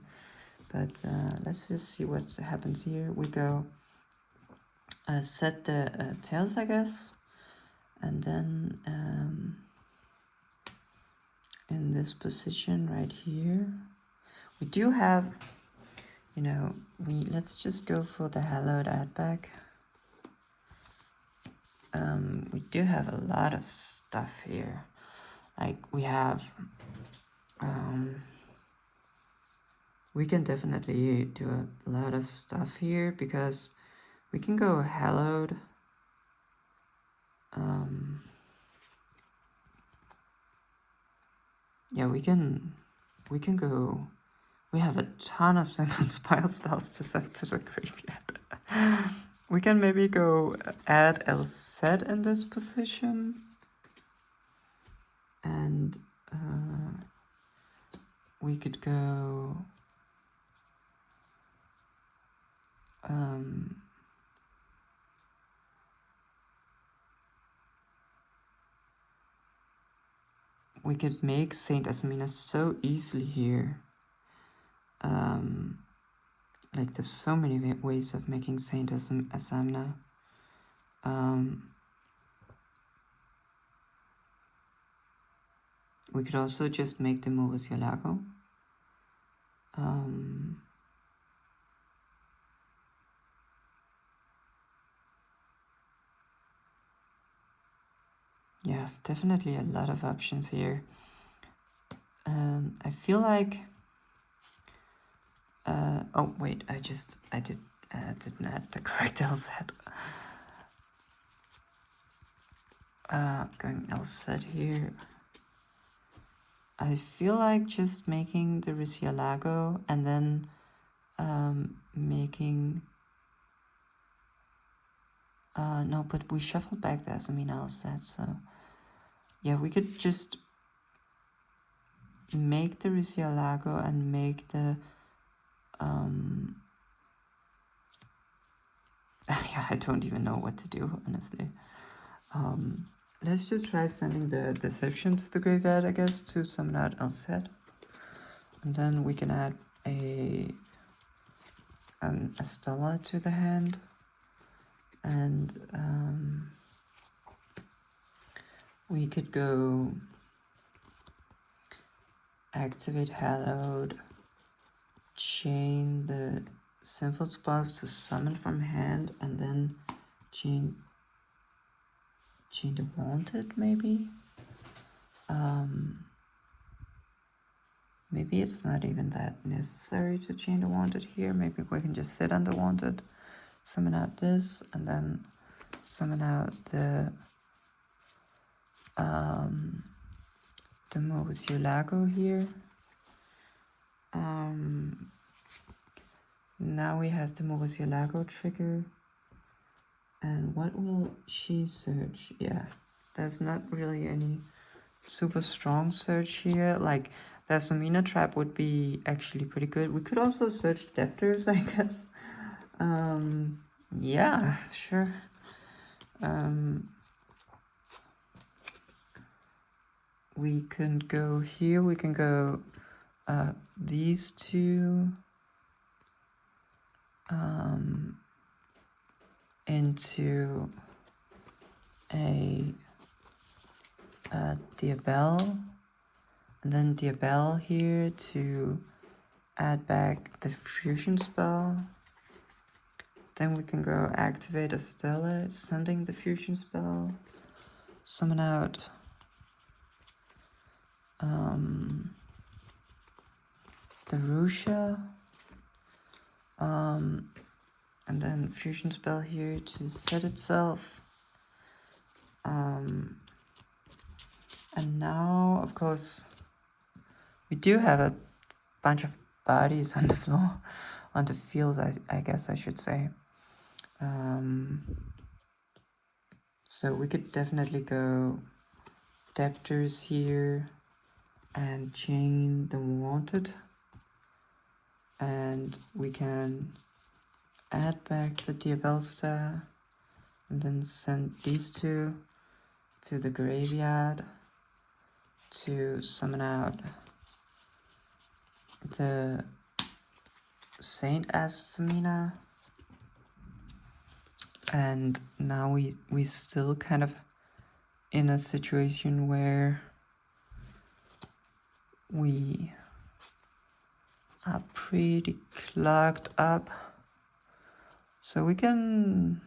But let's just see what happens here. We go set the tails, I guess, and then in this position right here, we do have, you know, let's just go for the Hallowed add back. We do have a lot of stuff here. Like we have, we can definitely do a lot of stuff here because we can go Hallowed. Yeah, we can go. We have a ton of Sinful Spire spells to send to the graveyard. We can maybe go add LZ in this position. And we could go we could make Saint Azamina so easily here. Like there's so many ways of making Saint Azamina. We could also just make the Murcielago. Yeah, definitely a lot of options here. I feel like oh wait, I didn't add the correct LZ. Going LZ here. I feel like just making the Risialago and then making no, but we shuffled back the Azamina LZ, so yeah, we could just make the Risialago and make the yeah, I don't even know what to do, honestly. Let's just try sending the Deception to the graveyard, I guess, to summon out LZ. And then we can add a Stella to the hand. And we could go activate Hallowed, chain the sinful spells to summon from hand, and then chain the wanted, maybe? Maybe it's not even that necessary to chain the wanted here. Maybe we can just sit on the wanted, summon out this, and then summon out the Murcielago here. Now we have the Murcielago trigger. And what will she search? Yeah, there's not really any super strong search here. Like, the Azamina trap would be actually pretty good. We could also search Debtors, I guess. Yeah, sure. We can go here. We can go these two into a Diabel, and then Diabel here to add back the fusion spell. Then we can go activate a Stellar, sending the fusion spell, summon out the Rusha, and then fusion spell here to set itself. And now, of course, we do have a bunch of bodies on the floor, on the field, I guess I should say. So we could definitely go Debtors here and chain the wanted. And we can add back the Diabel Star and then send these two to the graveyard to summon out the Saint Azamina. And now we still kind of in a situation where we are pretty clogged up. So we can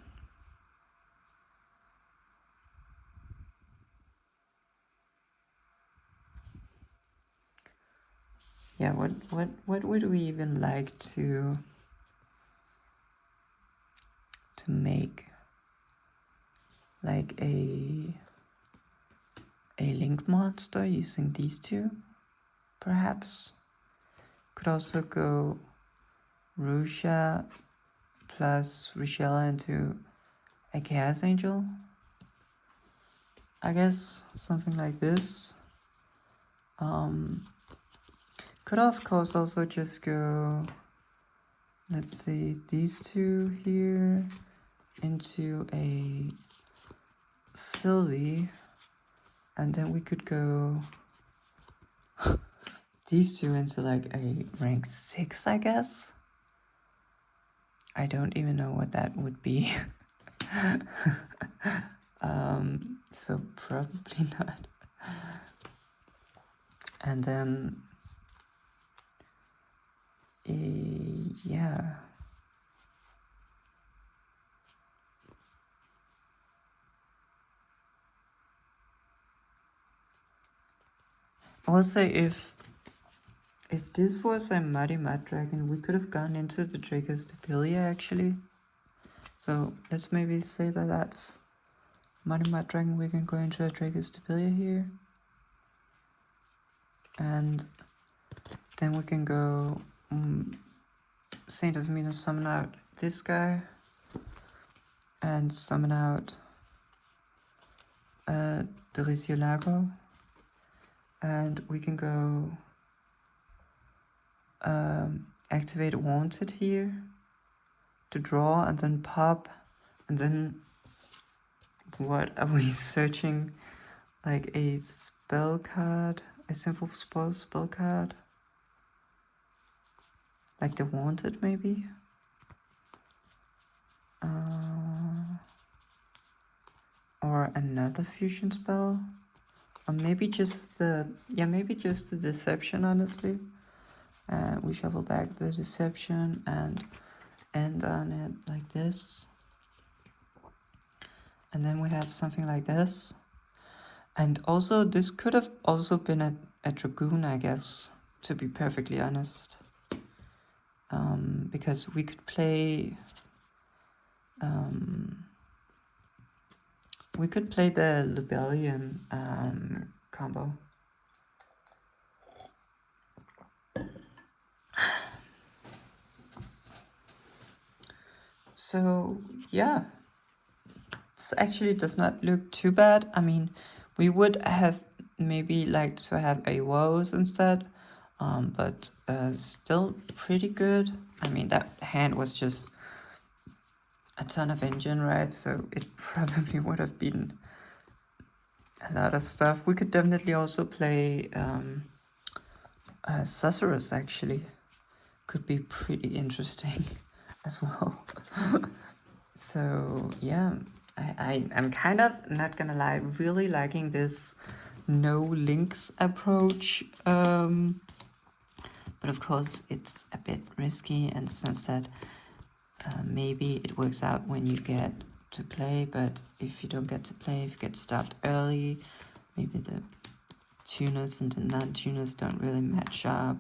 what would we even like to make? Like a link monster using these two, perhaps? Could also go Rusha plus Richella into a Chaos Angel. I guess something like this. Could of course also just go, let's see, these two here into a Sylvie, and then we could go these two into like a rank 6, I guess. I don't even know what that would be. So probably not. And then yeah, I would say if this was a Mighty Mad Dragon, we could have gone into the Dracostapelia actually. So let's maybe say that that's Mighty Mad Dragon. We can go into a Dracostapelia here. And then we can go Saint Azamina, summon out this guy. And summon out the Murcielago. And we can go activate Wanted here to draw and then pop. And then what are we searching? Like a spell card, a simple spell card, like the Wanted maybe, or another fusion spell. Or maybe just the, yeah, maybe just the deception, honestly. We shuffle back the deception and end on it like this. And then we have something like this. And also, this could have also been a dragoon, I guess, to be perfectly honest. Because we could play... we could play the Rebellion combo. So, yeah. This actually does not look too bad. I mean, we would have maybe liked to have a woes instead, but still pretty good. I mean, that hand was just a ton of engine, right? So it probably would have been a lot of stuff. We could definitely also play Susurrus, actually. Could be pretty interesting as well. So, yeah, I'm kind of, not gonna lie, really liking this no links approach. But of course, it's a bit risky in the sense that maybe it works out when you get to play, but if you don't get to play, if you get stopped early, maybe the tuners and the non-tuners don't really match up,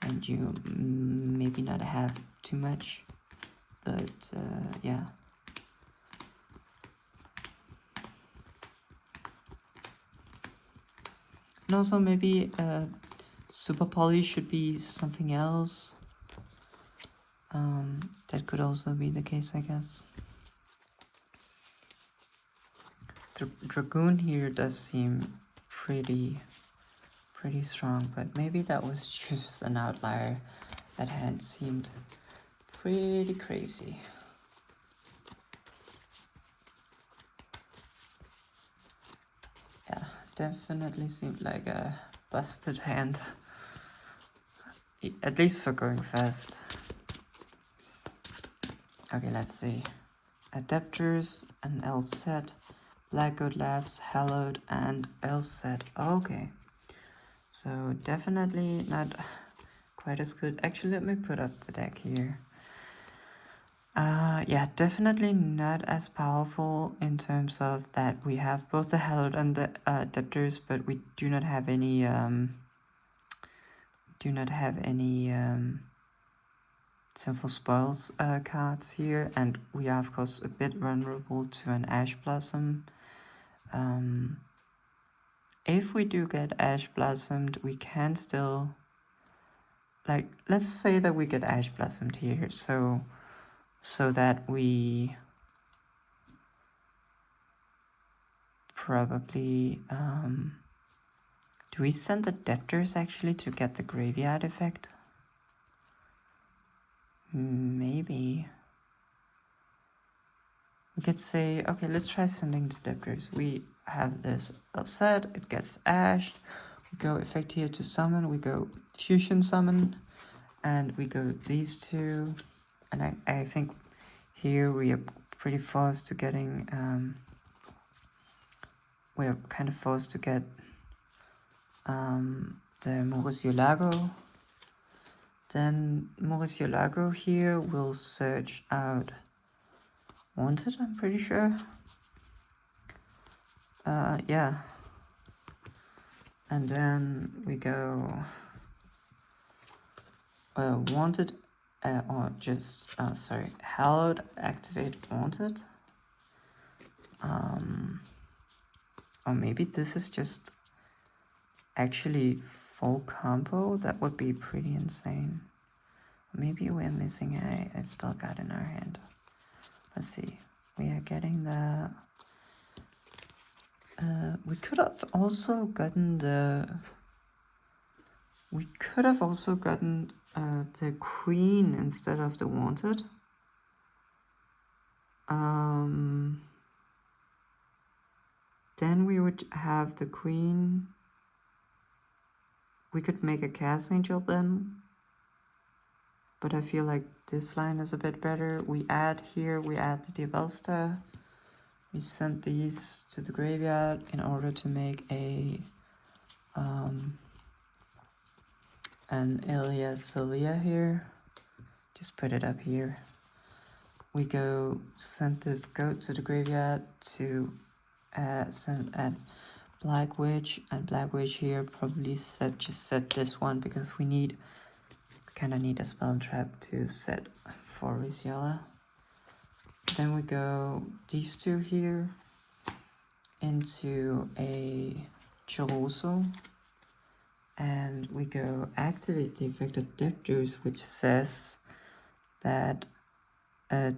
and you maybe not have too much. But yeah. And also maybe Super Poly should be something else. That could also be the case, I guess. The Dragoon here does seem pretty strong, but maybe that was just an outlier. That hand seemed pretty crazy. Yeah, definitely seemed like a busted hand. At least for going fast. Okay, let's see. Adapters, an L set, Black Goat Labs, Hallowed, and L set. Okay. So definitely not quite as good. Actually, let me put up the deck here. Yeah, definitely not as powerful in terms of that we have both the Hallowed and the Adapters, but we do not have any Sinful Spoils cards here, and we are of course a bit vulnerable to an Ash Blossom. If we do get Ash Blossomed, we can still, like, let's say that we get Ash Blossomed here, so that we probably, do we send the Debtors actually to get the Graveyard effect? Maybe. We could say, okay, let's try sending the Debtors. We have this set, it gets ashed. We go effect here to summon, we go fusion summon, and we go these two. And I think here we are pretty forced to getting, we are kind of forced to get the Mauricio Lago. Then Mauricio Lago here will search out Wanted, I'm pretty sure. Yeah. And then we go Wanted, or just, sorry, Hallowed, activate Wanted. Or maybe this is just actually full combo. That would be pretty insane. Maybe we're missing a spell card in our hand. Let's see. We are getting the... we could have also gotten the... We could have also gotten the Queen instead of the Wanted. Then we would have the Queen. We could make a Chaos Angel then. But I feel like this line is a bit better. We add here, we add the Diabellstar. We sent these to the graveyard in order to make an alias Sylvia here. Just put it up here. We send this goat to the graveyard to add Black Witch, and Black Witch here probably just set this one because we kinda need a spell trap to set for Riziella. Then we go these two here into a Choroso, and we go activate the effect of Depthers, which says that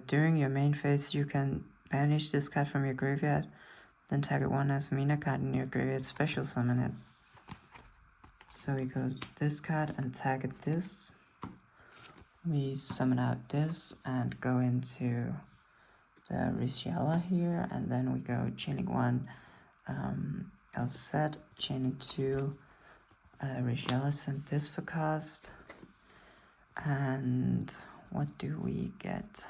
during your main phase you can banish this card from your graveyard, then target one Azamina card in your graveyard, special summon it. So we go this card and target this. We summon out this and go into the Riziella here, and then we go chaining 1 Elset, chaining 2 Riziella, send this for cast, and what do we get?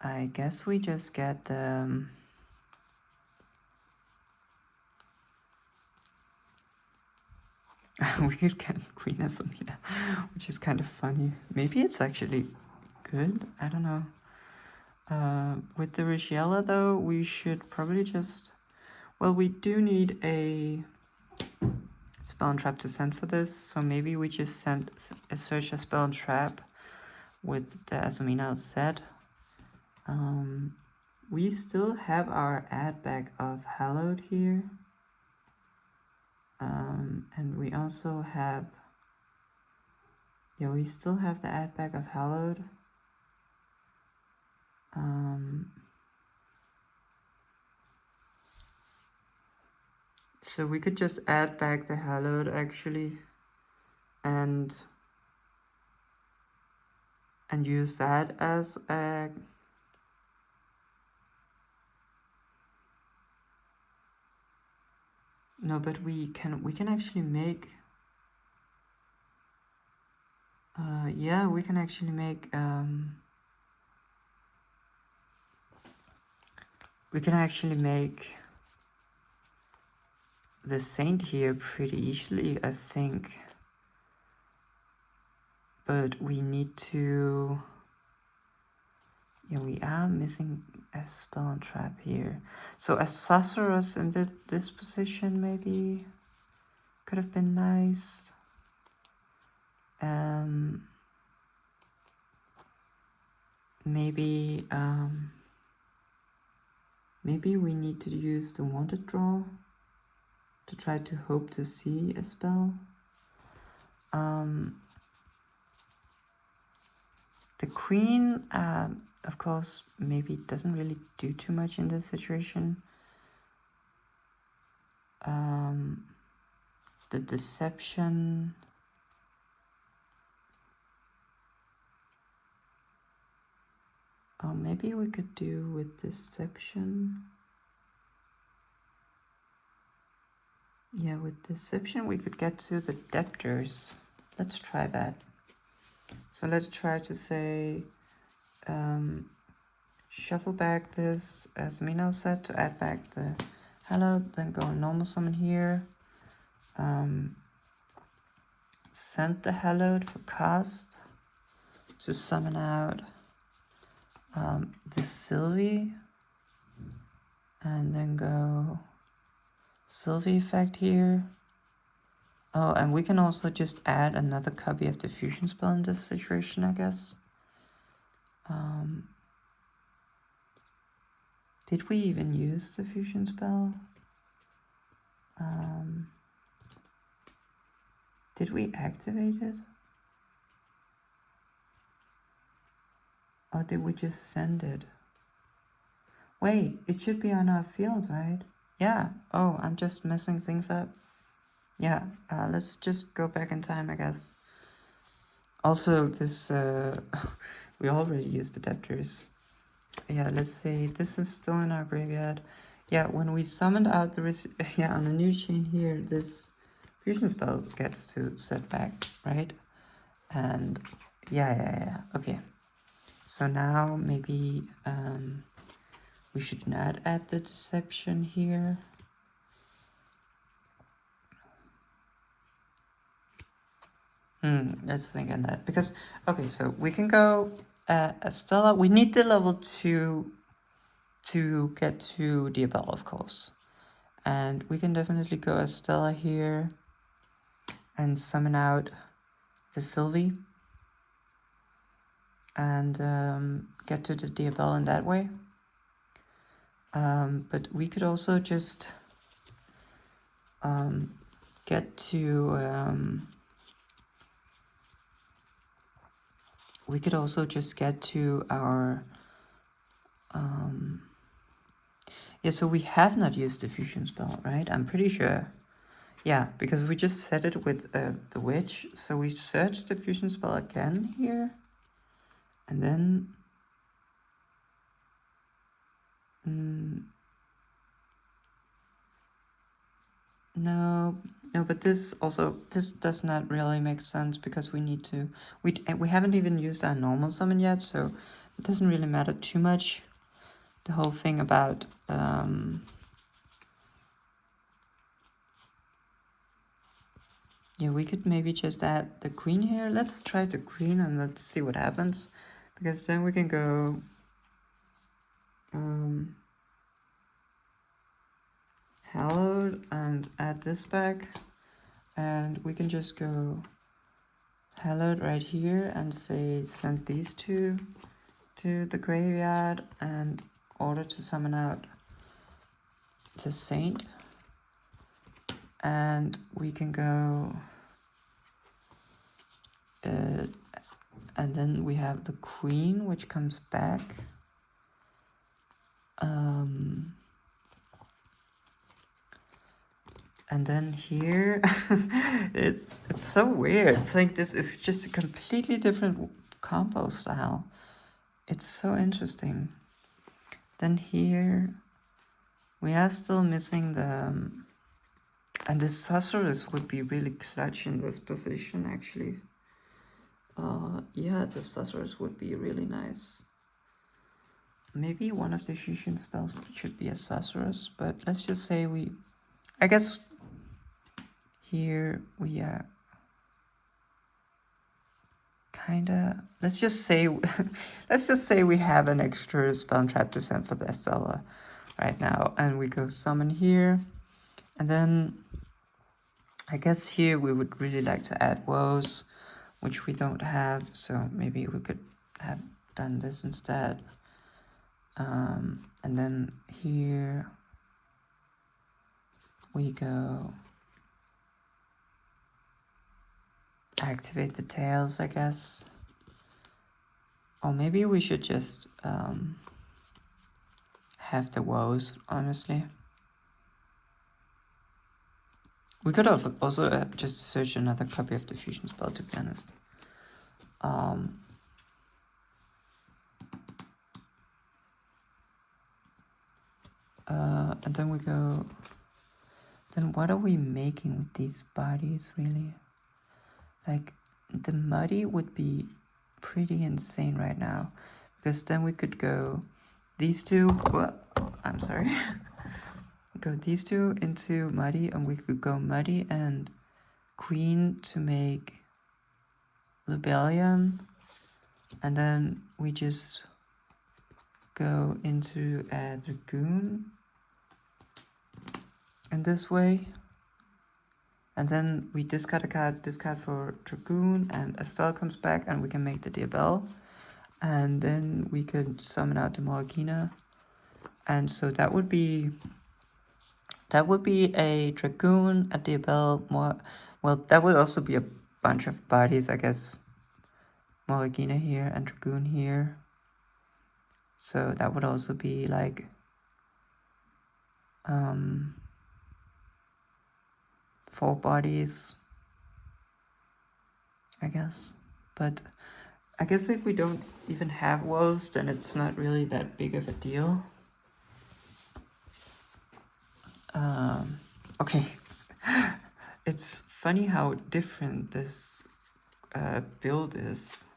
I guess we just get the we could get Queen Azamina, which is kind of funny. Maybe it's actually good, I don't know. With the Riziella though, we should probably just, well, we do need a spell and trap to send for this, so maybe we just search a spell and trap with the Azamina set. We still have our add back of Hallowed here. And we also have, we still have the add back of Hallowed. So we could just add back the Hallowed actually, and use that as a no, but we can actually make we can actually make the Saint here pretty easily, I think. But we need to, we are missing a spell and trap here. So a Sorceress in this position maybe could have been nice. Maybe we need to use the Wanted Draw to try to hope to see a spell. The Queen, of course, maybe doesn't really do too much in this situation. The Deception. Oh, maybe we could do with Deception. Yeah, with Deception we could get to the Debtors. Let's try that. So let's try to say, shuffle back this Azamina set to add back the Hallowed, then go normal summon here. Send the Hallowed for cast to summon out the Sylvie, and then go Sylvie effect here. Oh, and we can also just add another copy of the fusion spell in this situation, I guess. Did we even use the fusion spell? Did we activate it? Or did we just send it? Wait, it should be on our field, right? Yeah. Oh, I'm just messing things up. Yeah, let's just go back in time, I guess. Also, this, we already used the Debtors. Yeah, let's say this is still in our graveyard. Yeah, when we summoned out the on a new chain here, this fusion spell gets to set back, right? And Yeah. Okay. So now maybe we should not add the deception here. Let's think on that. Because, okay, so we can go Stella. We need the level 2 to get to Diabella, of course. And we can definitely go as Stella here and summon out the Sylvie. And get to the Diabella in that way. But we could also just get to... we could also just get to our... yeah, so we have not used the fusion spell, right? I'm pretty sure. Yeah, because we just set it with the witch. So we search the fusion spell again here. And then... no, but this does not really make sense because we need to... We haven't even used our normal summon yet, so it doesn't really matter too much. The whole thing about... yeah, we could maybe just add the queen here. Let's try the queen and let's see what happens. Because then we can go... hallowed and add this back. And we can just go hallowed right here and say send these two to the graveyard and order to summon out the saint. And we can go... and then we have the queen, which comes back. And then here, it's so weird. I think this is just a completely different combo style. It's so interesting. Then here, we are still missing the... and the sorceress would be really clutch in this position, actually. Yeah, the sorceress would be really nice. Maybe one of the fusion spells should be a sorceress, but let's just say we... I guess here we are kinda... let's just say we have an extra spell and trap to send for the Estella right now, and we go summon here, and then I guess here we would really like to add woes, which we don't have, so maybe we could have done this instead. And then here we go activate the tails, I guess. Or maybe we should just have the woes, honestly. We could have also just search another copy of the fusion spell, to be honest. And then we go... then what are we making with these bodies, really? Like, the muddy would be pretty insane right now. Because then we could go these two... well, I'm sorry. Go these two into muddy, and we could go muddy and queen to make rebellion. And then we just go into a dragoon in this way, and then we discard a card, discard for dragoon, and Estelle comes back, and we can make the Diabelle, and then we could summon out the Morgana, and so that would be a dragoon, a Diabelle, more... well, that would also be a bunch of bodies, I guess. Morgana here and dragoon here, so that would also be like 4 bodies, I guess. But I guess if we don't even have woes, then it's not really that big of a deal. Okay. It's funny how different this build is.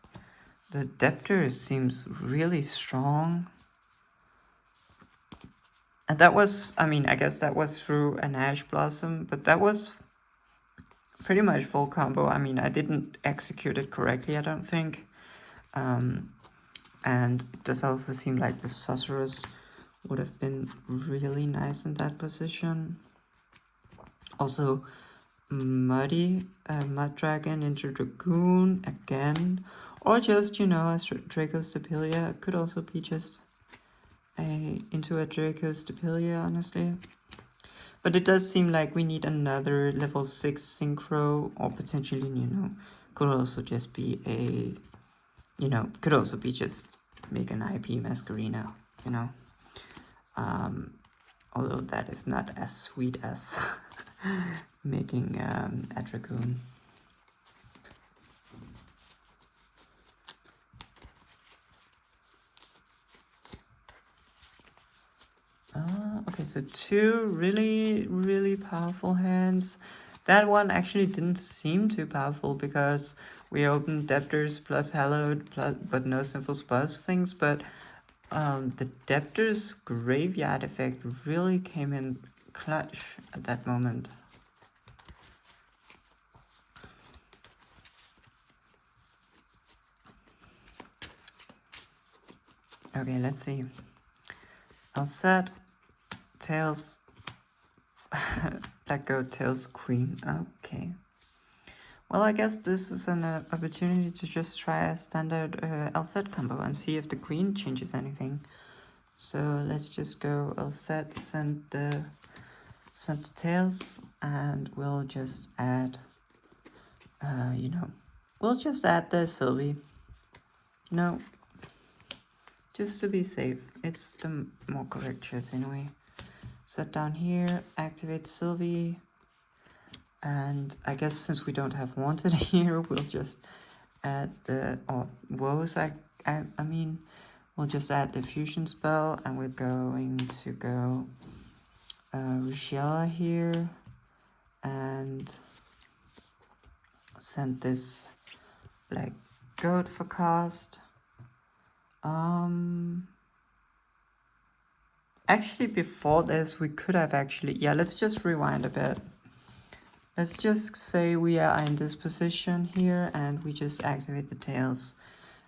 The Debtor seems really strong. And that was, I mean, I guess that was through an Ash Blossom, but that was pretty much full combo. I mean, I didn't execute it correctly, I don't think. And it does also seem like the Sorceress would have been really nice in that position. Also, Mud Dragon into Dragoon again. Or just, you know, a Draco Stapelia. It could also be just into a Draco Stapelia, honestly. But it does seem like we need another level 6 Synchro, or potentially, you know, could also just be a, you know, could also be just make an IP Masquerina, you know. Although that is not as sweet as making a Dragoon. Okay, so 2 really powerful hands. That one actually didn't seem too powerful because we opened Debtors plus Hallowed, but no Sinful Spells things. But the Debtors Graveyard effect really came in clutch at that moment. Okay, let's see. I'll set Tails, Black Goat, Tails, Queen. Okay. Well, I guess this is an opportunity to just try a standard LZ combo and see if the Queen changes anything. So let's just go LZ, send the Tails, and we'll just add, you know, we'll just add the Sylvie. You know, just to be safe. It's the more correct choice anyway. Set down here, activate Sylvie. And I guess since we don't have Wanted here, we'll just add the, or Woes, I mean, we'll just add the Fusion spell, and we're going to go Rigella here, and send this Black Goat for cast. Actually, before this, we could have actually, yeah, let's just rewind a bit. Let's just say we are in this position here, and we just activate the Tails,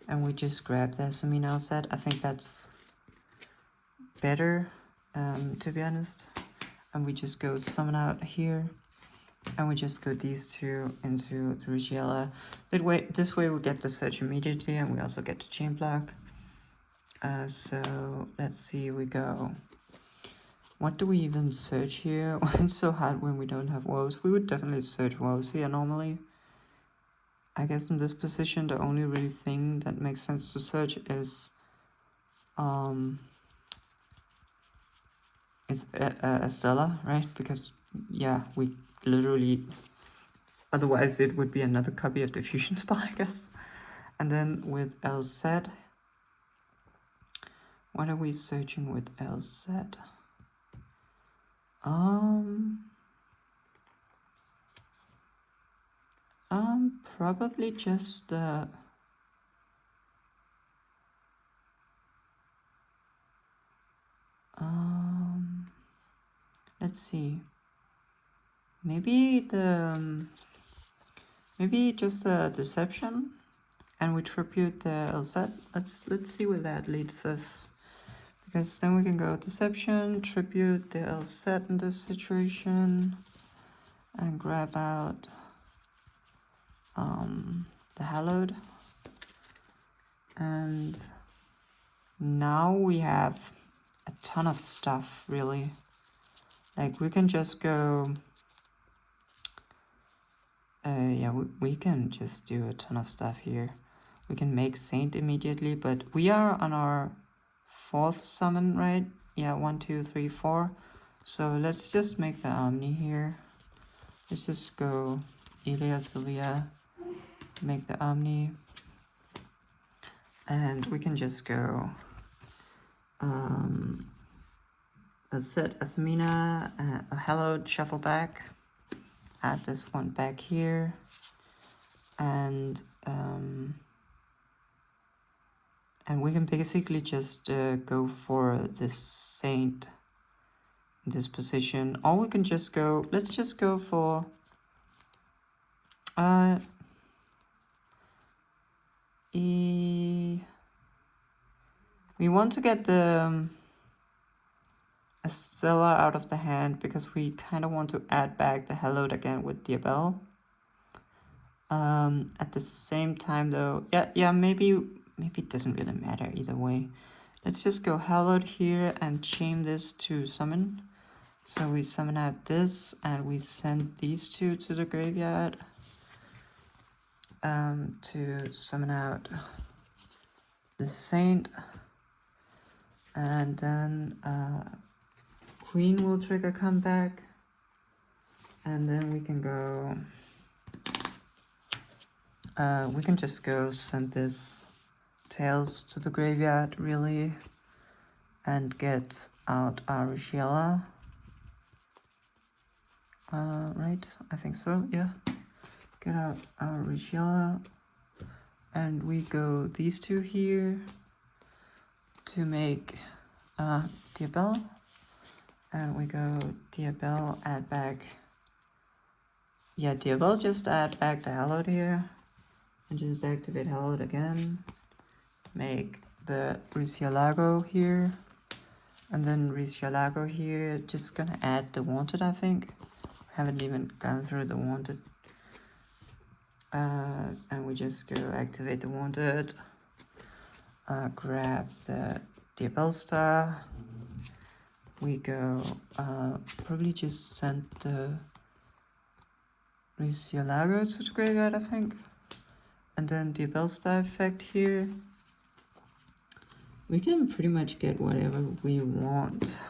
and we just grab the Azamina set. I think that's better, to be honest. And we just go summon out here, and we just go these two into the Rigella. This way we get the search immediately, and we also get the chain block. So let's see, we go. What do we even search here? It's so hard when we don't have woes. We would definitely search woes here normally. I guess in this position, the only really thing that makes sense to search is Estella, right? Because, yeah, we literally... Otherwise, it would be another copy of the fusion spell, I guess. And then with LZ... What are we searching with LZ? Probably just the... let's see. Maybe the... maybe just the Deception, and we tribute the LZ. Let's see where that leads us. Because then we can go Deception, tribute the LZ in this situation, and grab out the Hallowed. And now we have a ton of stuff, really. Like, we can just go... yeah, we can just do a ton of stuff here. We can make Saint immediately, but we are on our 4th summon, right? Yeah, 1, 2, 3, 4. So let's just make the Omni here. Let's just go Elia, Sylvia, make the Omni. And we can just go a set Azamina, a Hallowed, shuffle back, add this one back here, and And we can basically just go for this saint in this position. Or we can just go, let's just go for... we want to get the Estella out of the hand because we kind of want to add back the hallowed again with Diabel. At the same time though, maybe it doesn't really matter either way. Let's just go hallowed here and chain this to summon. So we summon out this and we send these two to the graveyard to summon out the saint, and then Queen will trigger comeback, and then we can go. We can just go send this Tails to the graveyard really, and get out our Rigella. Right, I think so. Yeah, get out our Rigella, and we go these two here to make Diabel, and we go Diabel, add back. Yeah, Diabel, just add back the Hallowed here, and just activate Hallowed again. Make the Risialago here, and then Risialago here. Just gonna add the Wanted, I think. Haven't even gone through the Wanted. And we just go activate the Wanted. Grab the Diabel Star. We go probably just send the Risialago to the graveyard, I think. And then Diabel Star effect here. We can pretty much get whatever we want.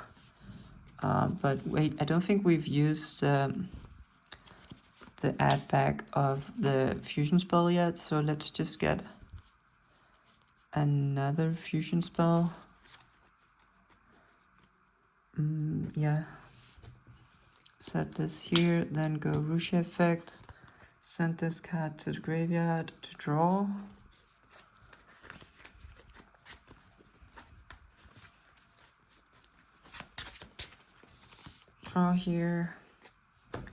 But wait, I don't think we've used the add back of the fusion spell yet, so let's just get another fusion spell. Yeah. Set this here, then go Rusha effect. Send this card to the graveyard to draw. Draw here.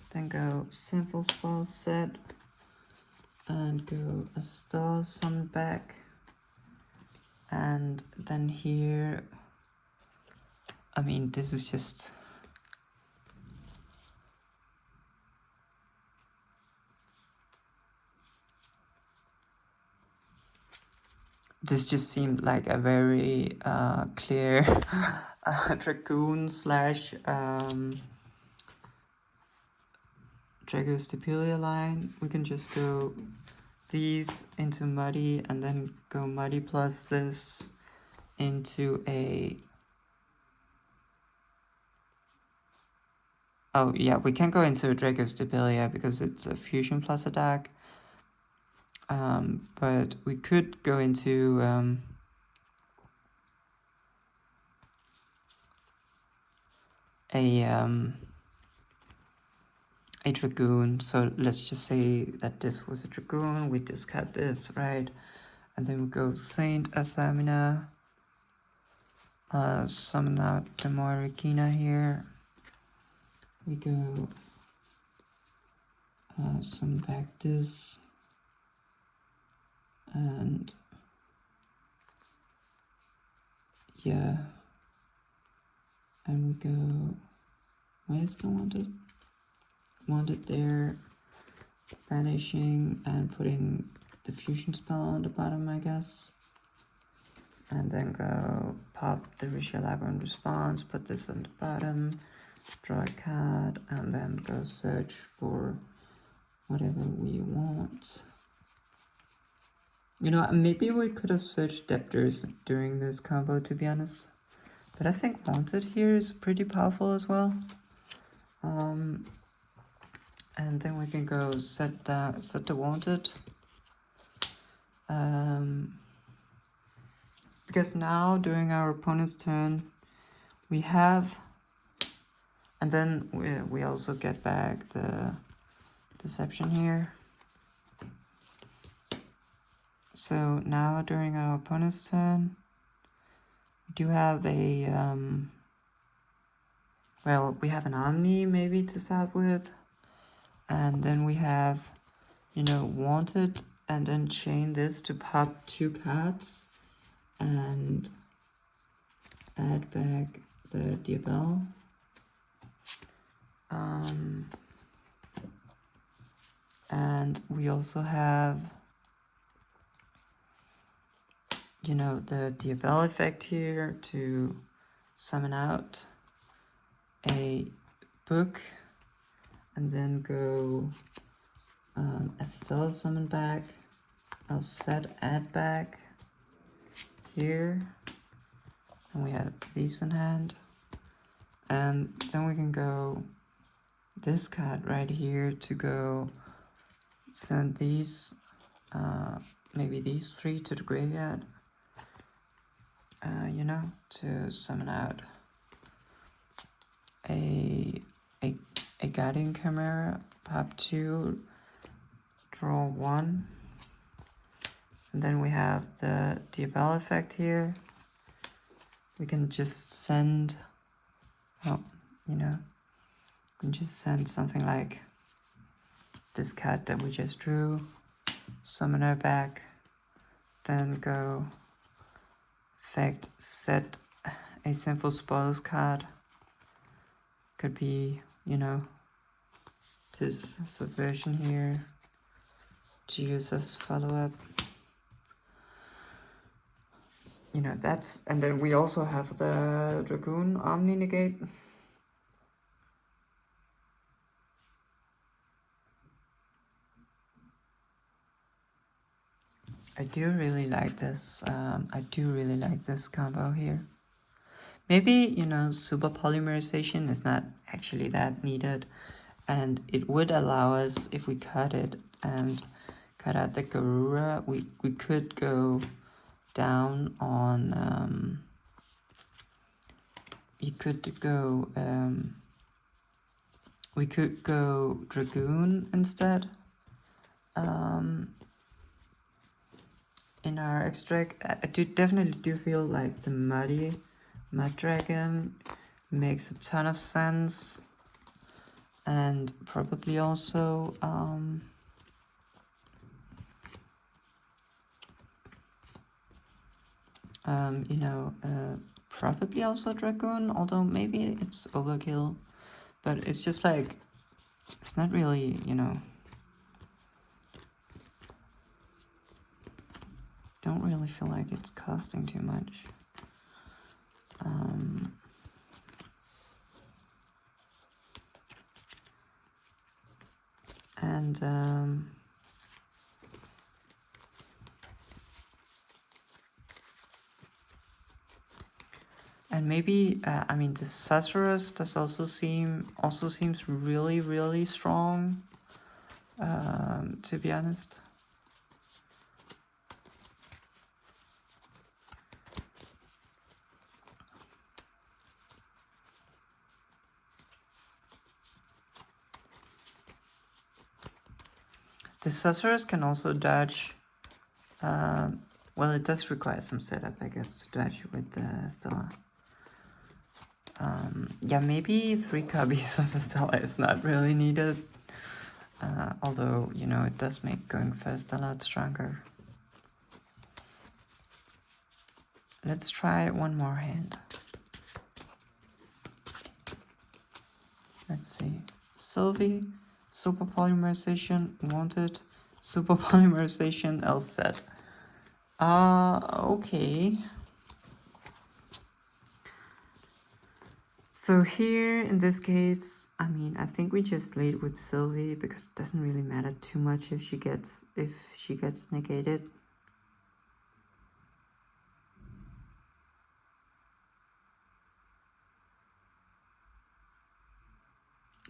Then go Sinful Spell set. And go a star summon back. And then here, I mean, this is just... This just seemed like a very clear Dragoon slash Dragostipelia line. We can just go these into Muddy and then go Muddy plus this into a... Oh yeah, we can go into Dragostipelia because it's a fusion plus attack. But we could go into a Dragoon. So let's just say that this was a Dragoon. We discard this, right? And then we go Saint Azamina. Summon out the Moirikina here. We go summon back this. And yeah, and we go, why is the wanted there, banishing and putting the fusion spell on the bottom, I guess, and then go pop the Risialago in response, put this on the bottom, draw a card, and then go search for whatever we want. You know, maybe we could have searched Debtors during this combo, to be honest. But I think Wanted here is pretty powerful as well. And then we can go set the Wanted. Because now, during our opponent's turn, we have... And then we also get back the Deception here. So now during our opponent's turn, we do have a, well, we have an Omni maybe to start with. And then we have, you know, Wanted, and then chain this to pop 2 cards and add back the Diabell. And we also have, you know, the Diabell effect here to summon out a book and then go Estelle summon back. I'll set add back here, and we have these in hand, and then we can go this card right here to go send these, maybe these 3 to the graveyard, you know, to summon out a Guardian Chimera, pop 2, draw 1, and then we have the Diabell effect here. We can just send, well, you know, we can just send something like this card that we just drew, summon her back, then go effect set a Sinful Spoils card. Could be, you know, this subversion here to use as follow-up. You know, that's, and then we also have the Dragoon Omni negate. I do really like this. I do really like this combo here. Maybe, you know, super polymerization is not actually that needed, and it would allow us, if we cut it and cut out the Garura, we could go down on, we could go Dragoon instead. In our extract, I definitely do feel like the Mud Dragon makes a ton of sense, and probably also you know, probably also Dragoon, although maybe it's overkill, but it's just like, it's not really, you know, don't really feel like it's costing too much. And maybe I mean, the Sorceress does also seems really strong, to be honest. The Sorceress can also dodge, well, it does require some setup, I guess, to dodge with the Stella. Yeah, maybe 3 copies of the Stella is not really needed, although, you know, it does make going first a lot stronger. Let's try one more hand. Let's see. Sylvie, super polymerization, wanted, super polymerization, else set. Okay. So here, in this case, I mean, I think we just lead with Sylvie because it doesn't really matter too much if she gets negated.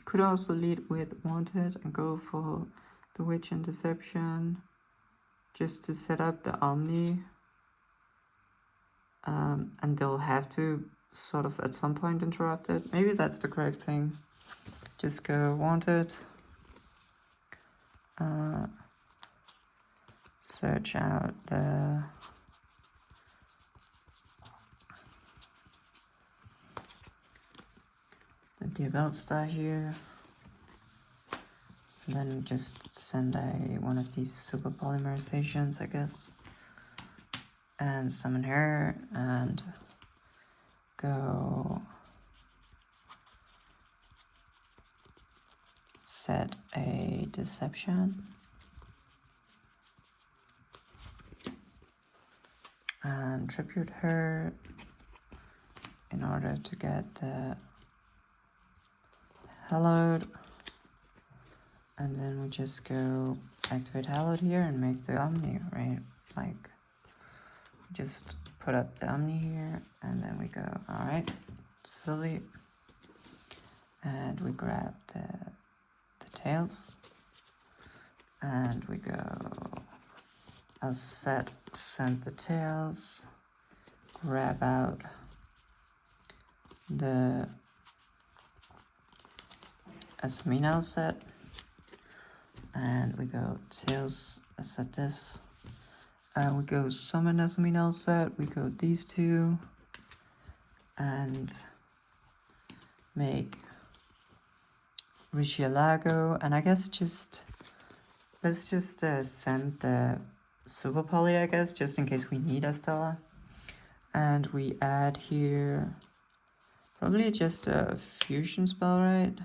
Could also lead with Wanted and go for the Witch and Deception just to set up the Omni. And they'll have to sort of at some point interrupt it. Maybe that's the correct thing. Just go Wanted. search out the DBL star here. And then just send one of these super polymerizations, I guess. And summon her and go set a deception. And tribute her in order to get the hallowed. And then we just go activate hallowed here and make the Omni, right? Like, just put up the Omni here, and then we go, alright, silly. And we grab the tails, and we go, I'll send the tails, grab out the Azamina set, and we go tails, set this, we go summon Azamina set, we go these two, and make Lago, and I guess let's just send the super poly, I guess, just in case we need a Stella. And we add here probably just a fusion spell, right?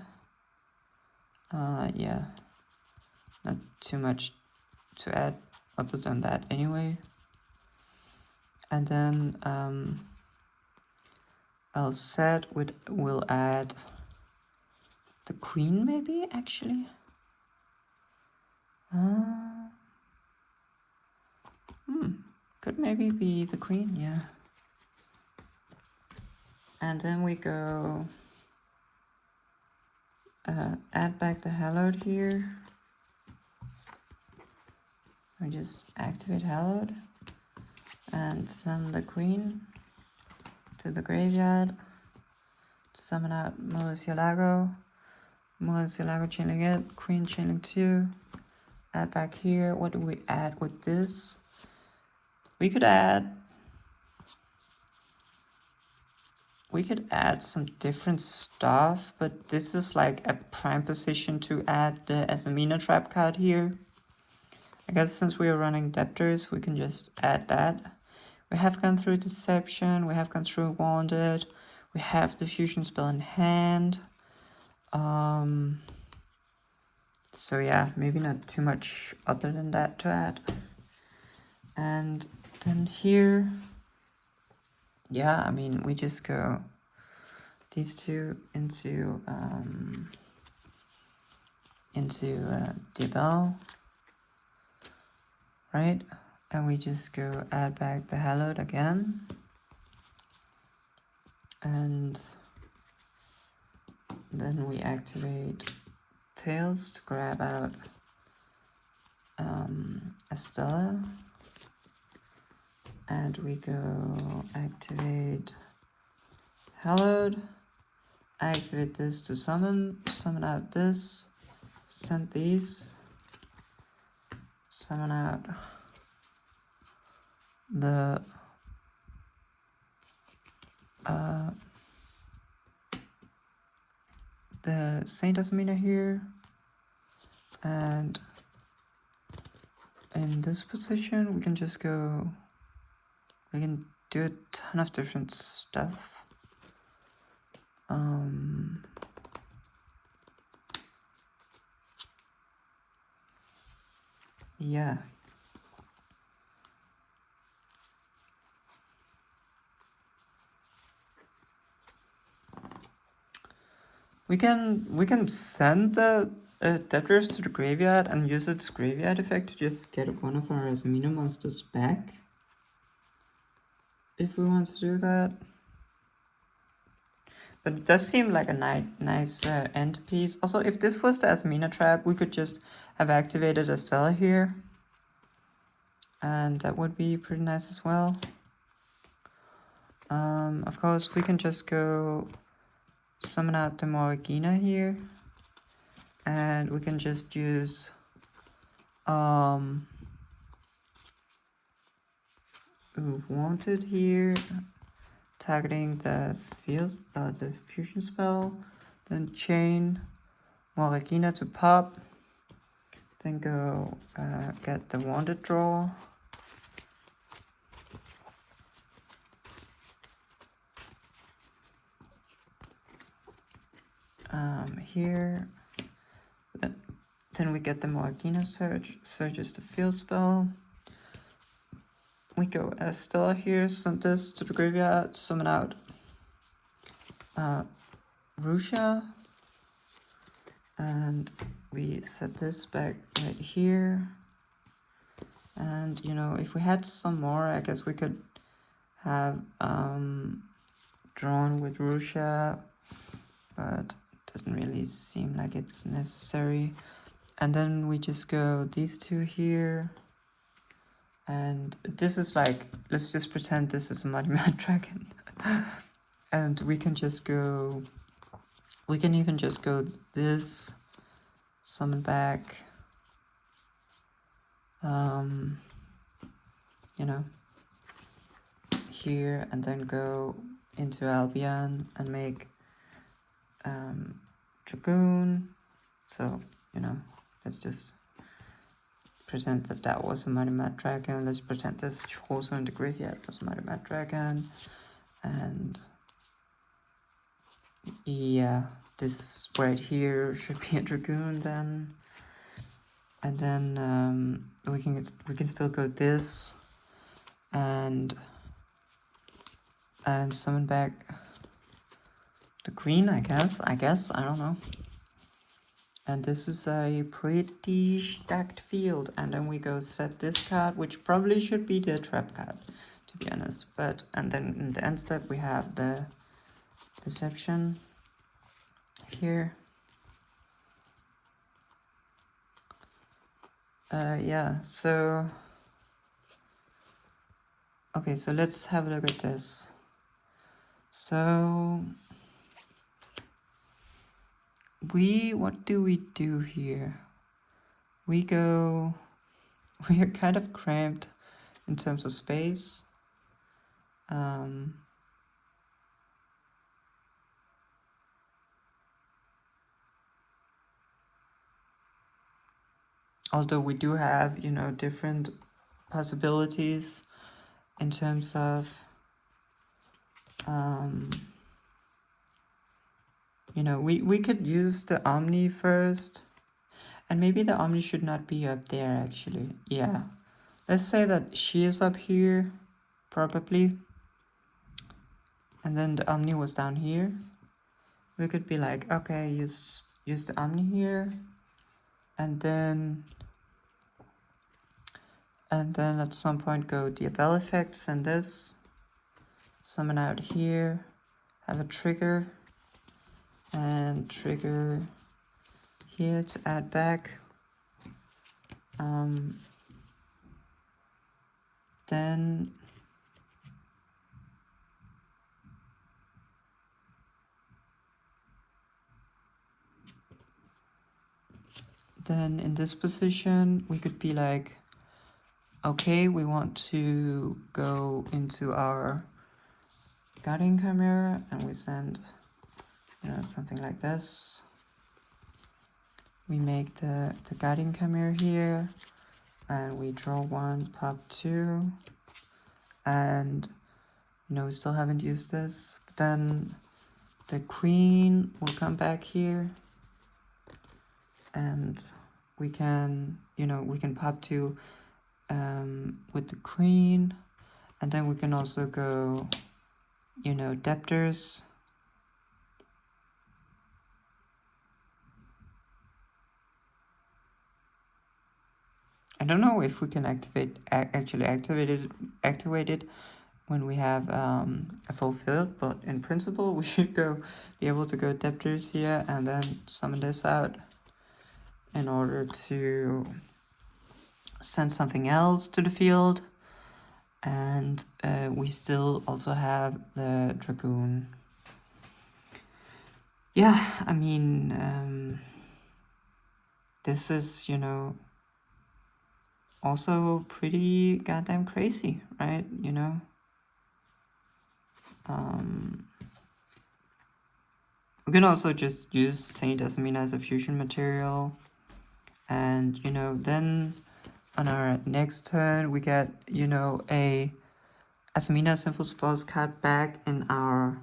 Yeah, not too much to add other than that anyway. And then I'll set we'll add the queen, maybe, actually. Could maybe be the queen, yeah. And then we go add back the hallowed here. We just activate hallowed and send the queen to the graveyard. Summon out Murcielago chaining it, queen chaining 2. Add back here. What do we add with this? We could add some different stuff, but this is like a prime position to add the Azamina trap card here. I guess since we are running Debtors, we can just add that. We have gone through Deception, we have gone through Wounded, we have the fusion spell in hand. So yeah, maybe not too much other than that to add. And then here, yeah, I mean, we just go these two into Debel, right? And we just go add back the hallowed again. And then we activate Tails to grab out Estella. And we go activate hallowed, activate this to summon out this, send these, summon out the Saint Azamina here, and in this position we can just go, we can do a ton of different stuff. Yeah. We can send the Debtors to the graveyard and use its graveyard effect to just get one of our Azamina monsters back. If we want to do that. But it does seem like a nice end piece. Also, if this was the Azamina trap, we could just have activated Estella here. And that would be pretty nice as well. Of course, we can just go summon out the Morgana here. And we can just use wanted here, targeting the field, the fusion spell, then chain Moragina to pop, then go get the wanted draw. Here, then we get the Moragina Surge is the field spell. We go Estella here, send this to the graveyard, summon out Rusha, and we set this back right here. And you know, if we had some more, I guess we could have drawn with Rusha, but it doesn't really seem like it's necessary. And then we just go these two here. And this is like, let's just pretend this is a Mighty Mad Dragon. And we can just go, we can even just go this, summon back, you know, here, and then go into Albion and make Dragoon. So, you know, let's just pretend that that was a Mighty Mad Dragon. Let's pretend this also in the graveyard was a Mighty Mad Dragon. And yeah, this right here should be a Dragoon then. And then we can still go this and summon back the Queen, I guess, I don't know. And this is a pretty stacked field. And then we go set this card, which probably should be the trap card, to be honest. But, and then in the end step, we have the Deception here. Yeah, so... Okay, so let's have a look at this. So... what do we do here? We are kind of cramped in terms of space. Although we do have, you know, different possibilities in terms of, you know, we could use the Omni first. And maybe the Omni should not be up there, actually. Yeah. Let's say that she is up here, probably. And then the Omni was down here. We could be like, okay, use the Omni here. And then at some point go Diabell effect, send this. Summon out here. Have a trigger. And trigger here to add back. Then in this position, we could be like, okay, we want to go into our Guardian Chimera, and we send, you know, something like this. We make the Guardian Chimera here, and we draw one, pop two, and, you know, we still haven't used this. But then the Queen will come back here, and we can, you know, we can pop two with the Queen, and then we can also go, you know, Debtors. I don't know if we can actually activate it when we have a full field, but in principle we should be able to go Debtors here and then summon this out in order to send something else to the field. And we still also have the Dragoon. Yeah, I mean, this is, you know, also pretty goddamn crazy, right? You know, we can also just use Saint Azamina as a fusion material, and you know, then on our next turn we get, you know, a Azamina Sinful Spells card back in our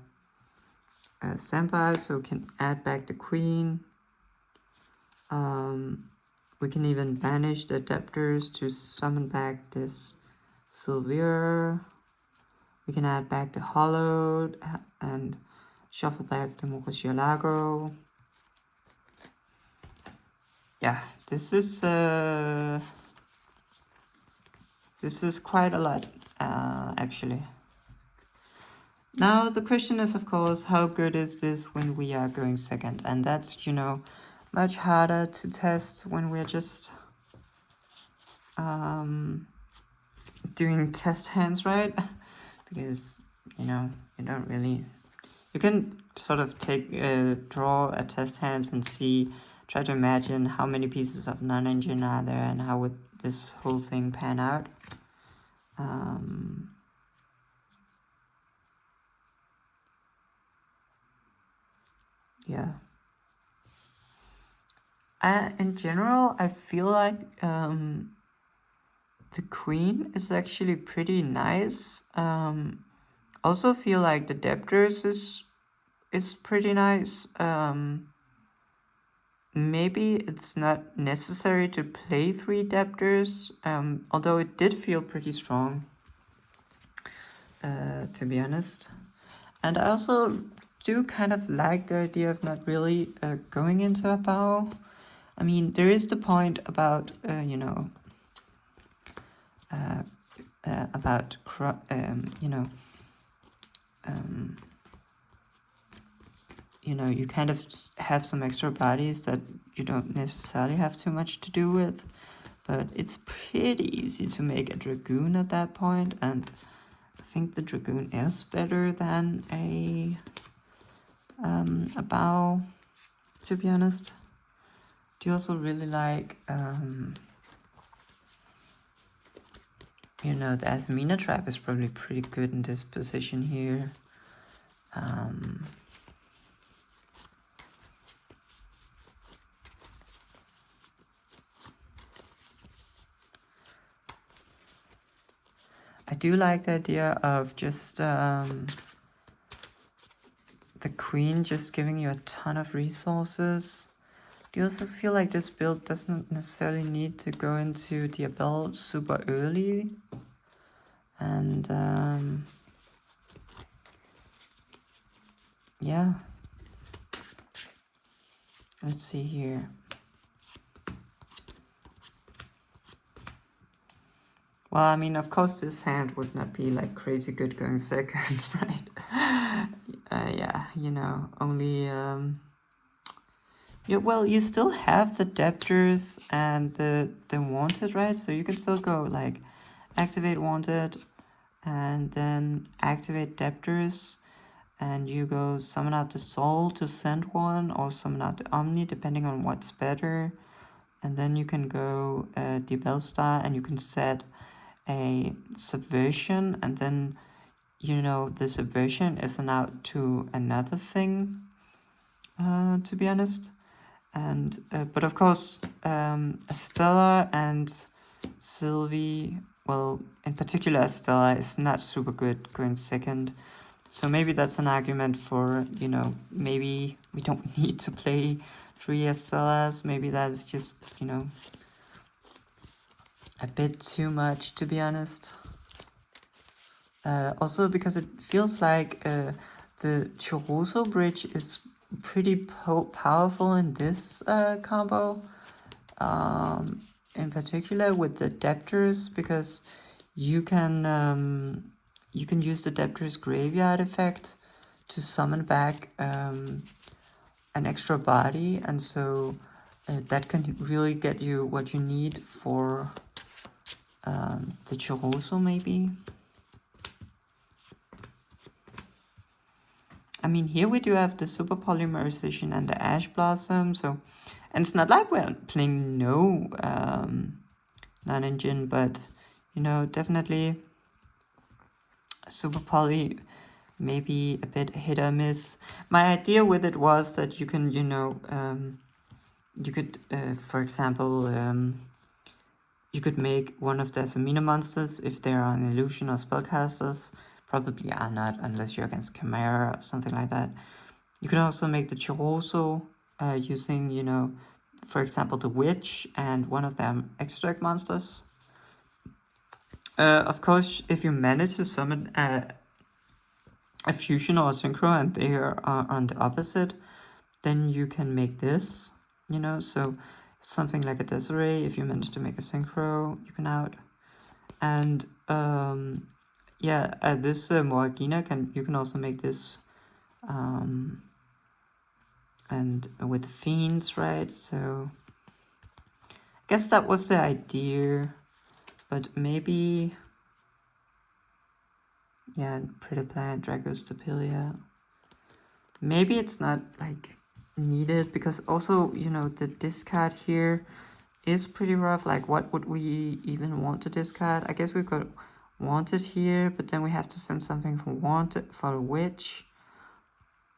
standby, so we can add back the Queen. We can even banish the Adeptors to summon back this Sylvia. We can add back the Hollowed and shuffle back the Mokoshialago. Yeah, this is quite a lot, actually. Now the question is, of course, how good is this when we are going second? And that's, you know, much harder to test when we're just doing test hands, right? Because, you know, you don't really... You can sort of draw a test hand and try to imagine how many pieces of non-engine are there and how would this whole thing pan out. Yeah. In general, I feel like the Queen is actually pretty nice. Also feel like the Debtors is pretty nice. Maybe it's not necessary to play 3 Debtors, although it did feel pretty strong, to be honest. And I also do kind of like the idea of not really going into a bow. I mean, there is the point about, you know, about, you kind of have some extra bodies that you don't necessarily have too much to do with. But it's pretty easy to make a Dragoon at that point, and I think the Dragoon is better than a bow, to be honest. Do you also really like, you know, the Azamina trap is probably pretty good in this position here. I do like the idea of just the Queen just giving you a ton of resources. Do you also feel like this build doesn't necessarily need to go into the Diabel super early? And yeah. Let's see here. Well, I mean, of course this hand would not be like crazy good going second, right? Yeah, you know, only... yeah, well, you still have the Debtors and the Wanted, right? So you can still go like activate Wanted and then activate Debtors, and you go summon out the Soul to send one, or summon out the Omni, depending on what's better. And then you can go Diabel Star and you can set a Subversion, and then, you know, the Subversion is then out to another thing, to be honest. And but of course, Estella and Sylvie, well, in particular Estella, is not super good going second. So maybe that's an argument for, you know, maybe we don't need to play 3 Estellas. Maybe that is just, you know, a bit too much, to be honest. Also because it feels like the Choroso bridge is pretty powerful in this combo. In particular with the Debtors, because you can use the Debtors graveyard effect to summon back an extra body, and so that can really get you what you need for the Choroso, maybe. I mean, here we do have the Super Polymerization and the Ash Blossom, so... And it's not like we're playing no non-engine, but you know, definitely super poly, maybe a bit hit or miss. My idea with it was that you can, you know, you could, for example, you could make one of the Azamina monsters if they are an illusion or spellcasters. Probably are not, unless you're against Chimera or something like that. You could also make the Choroso using, you know, for example, the Witch and one of them extra deck monsters. Of course, if you manage to summon a fusion or a synchro and they are on the opposite, then you can make this, you know, so something like a Desiree. If you manage to make a synchro, you can out. And yeah, this Moragina you can also make this and with fiends, right? So I guess that was the idea, but maybe, yeah, Pretty Planet, Drago's Stapilia. Maybe it's not like needed because also, you know, the discard here is pretty rough. Like, what would we even want to discard? I guess we could Wanted here, but then we have to send something for Wanted for Witch.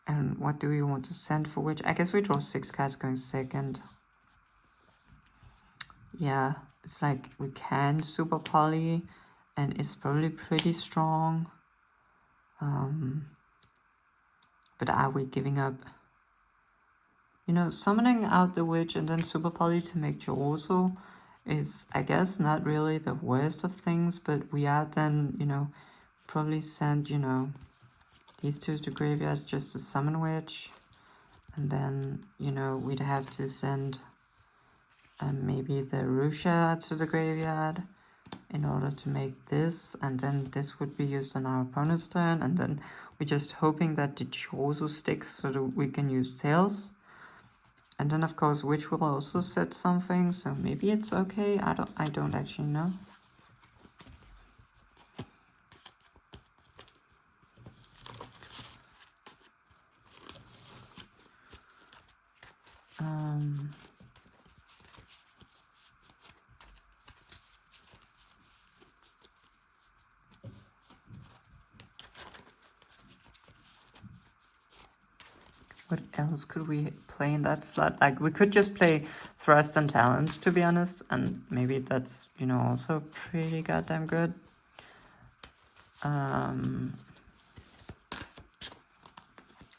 And what do we want to send for Witch? I guess we draw 6 cards going second. Yeah, it's like we can super poly, and it's probably pretty strong. But are we giving up? You know, summoning out the Witch and then super poly to make Joroso is, I guess, not really the worst of things, but we are then, you know, probably send, you know, these two to graveyards just to summon Witch. And then, you know, we'd have to send maybe the Rusha to the graveyard in order to make this, and then this would be used on our opponent's turn, and then we're just hoping that the Chozo sticks so that we can use Tails. And then of course Witch will also set something, so maybe it's okay. I don't actually know. What else could we play in that slot? Like, we could just play Thrust and Talents, to be honest, and maybe that's, you know, also pretty goddamn good.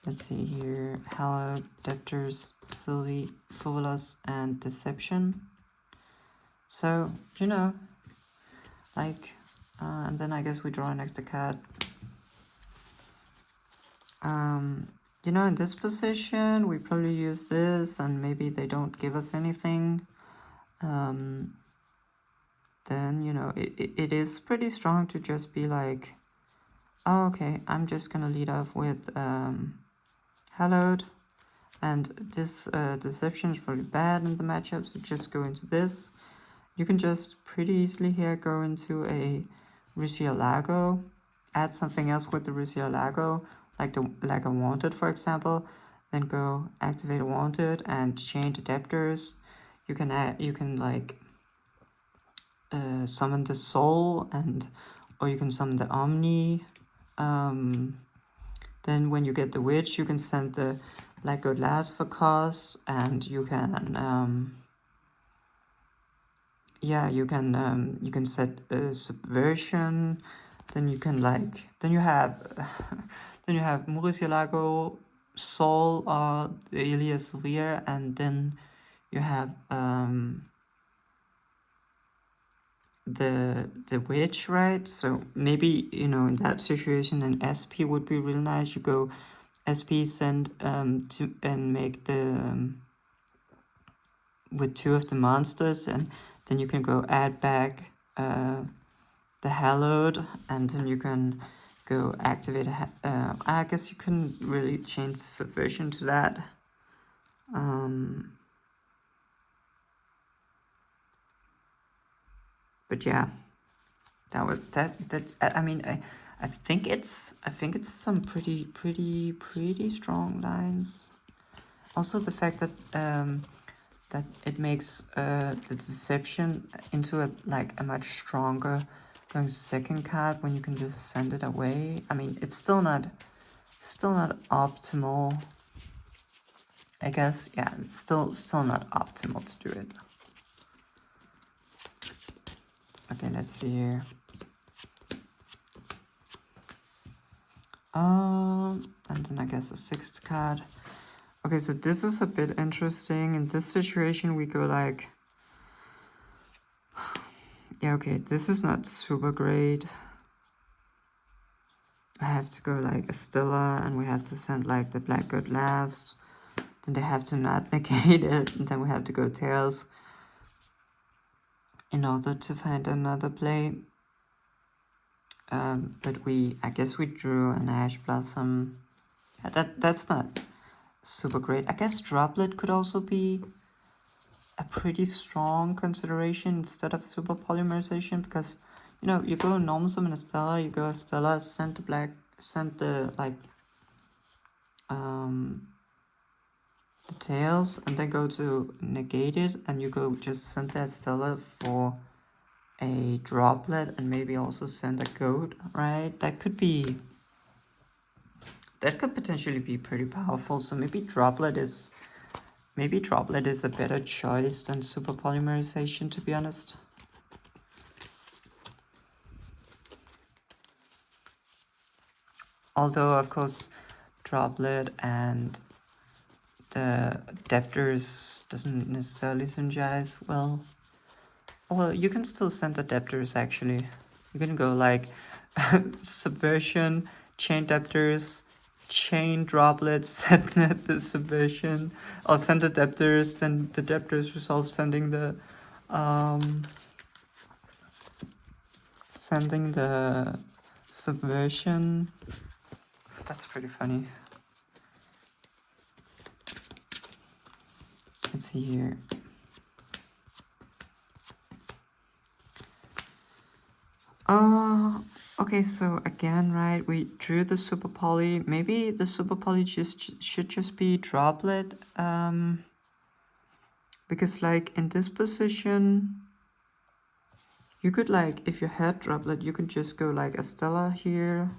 Let's see here. Hallowed, Debtors, Sylvie, Frivolous, and Deception. So, you know, like, and then I guess we draw an extra card. You know, in this position, we probably use this, and maybe they don't give us anything. Then, you know, it is pretty strong to just be like, oh, okay, I'm just gonna lead off with Hallowed, and this Deception is probably bad in the matchup, so just go into this. You can just pretty easily here go into a Risialago, add something else with the Risialago, like a Wanted, for example, then go activate a Wanted and chain the Debtors. You can like summon the Soul, or you can summon the Omni. Then when you get the Witch, you can send the Black God Last for cost, and you can yeah, you can set Subversion. Then you can then you have Murcielago, Soul, or the Elias Rear, and then you have the Witch, right? So maybe, you know, in that situation an SP would be really nice. You go SP, send to and make the with 2 of the monsters, and then you can go add back the Hallowed, and then you can go activate I guess you can really change Subversion to that. But yeah, that was that. I mean, I think it's some pretty strong lines. Also, the fact that that it makes the deception into a much stronger going second card when you can just send it away. I mean, it's still not optimal. I guess, yeah, it's still not optimal to do it. Okay, let's see here. And then I guess a sixth card. Okay, so this is a bit interesting. In this situation, we go like, yeah, okay, this is not super great. I have to go like a Stella, and we have to send like the Black God Laughs. Then they have to not negate it, and then we have to go Tails in order to find another play. But I guess we drew an Ash Blossom. Yeah, that's not super great. I guess Droplet could also be a pretty strong consideration instead of super polymerization, because you know, you go normal summon a Stella, you go Stella, send the the Tails, and then go to negate it, and you go just send that Stella for a Droplet, and maybe also send a Goat, right? That could potentially be pretty powerful. So maybe Droplet is a better choice than super polymerization, to be honest. Although, of course, Droplet and the Adapters doesn't necessarily synergize well. Well, you can still send Adapters, actually. You can go like Subversion, Chain Adapters, Chain Droplets, send the Subversion, or send Adapters, then the Adapters resolve sending the Subversion. That's pretty funny. Let's see here. Okay, so again, right, we drew the super poly. Maybe the super poly should just be Droplet, because like in this position, you could like, if you had Droplet, you could just go like a Stella here,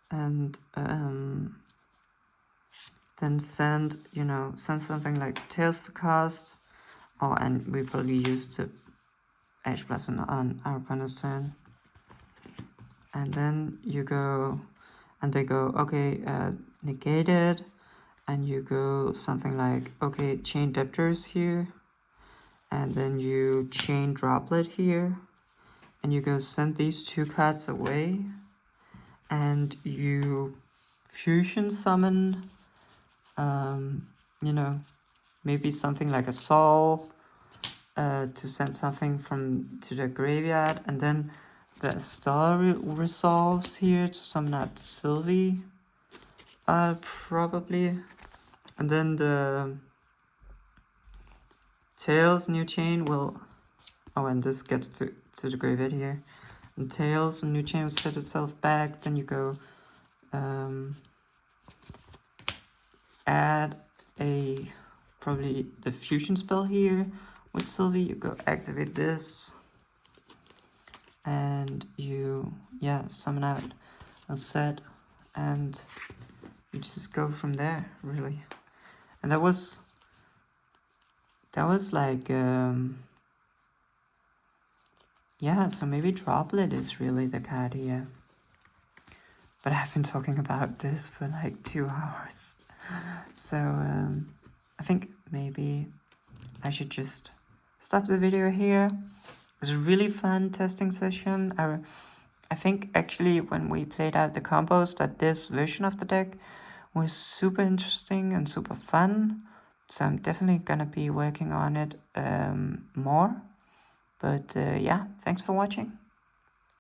and then send something like Tails for cast, and we probably used the Ash Blossom on our opponent's turn. And then you go, and they go, okay, negated, and you go something like, okay, chain Debtors here, and then you chain Droplet here, and you go send these two cards away, and you fusion summon, maybe something like a Soul, to send something to the graveyard, and then the Star resolves here to summon out Sylvie, probably, and then the Tails new chain will, and this gets to the graveyard here, and Tails new chain will set itself back. Then you go add probably the fusion spell here with Sylvie. You go activate this, and you summon out a set, and you just go from there, really. And that was like so maybe Droplet is really the card here, but I've been talking about this for like 2 hours, so I think maybe I should just stop the video here. It was a really fun testing session. I think actually when we played out the combos, that this version of the deck was super interesting and super fun. So I'm definitely gonna be working on it more. But yeah, thanks for watching.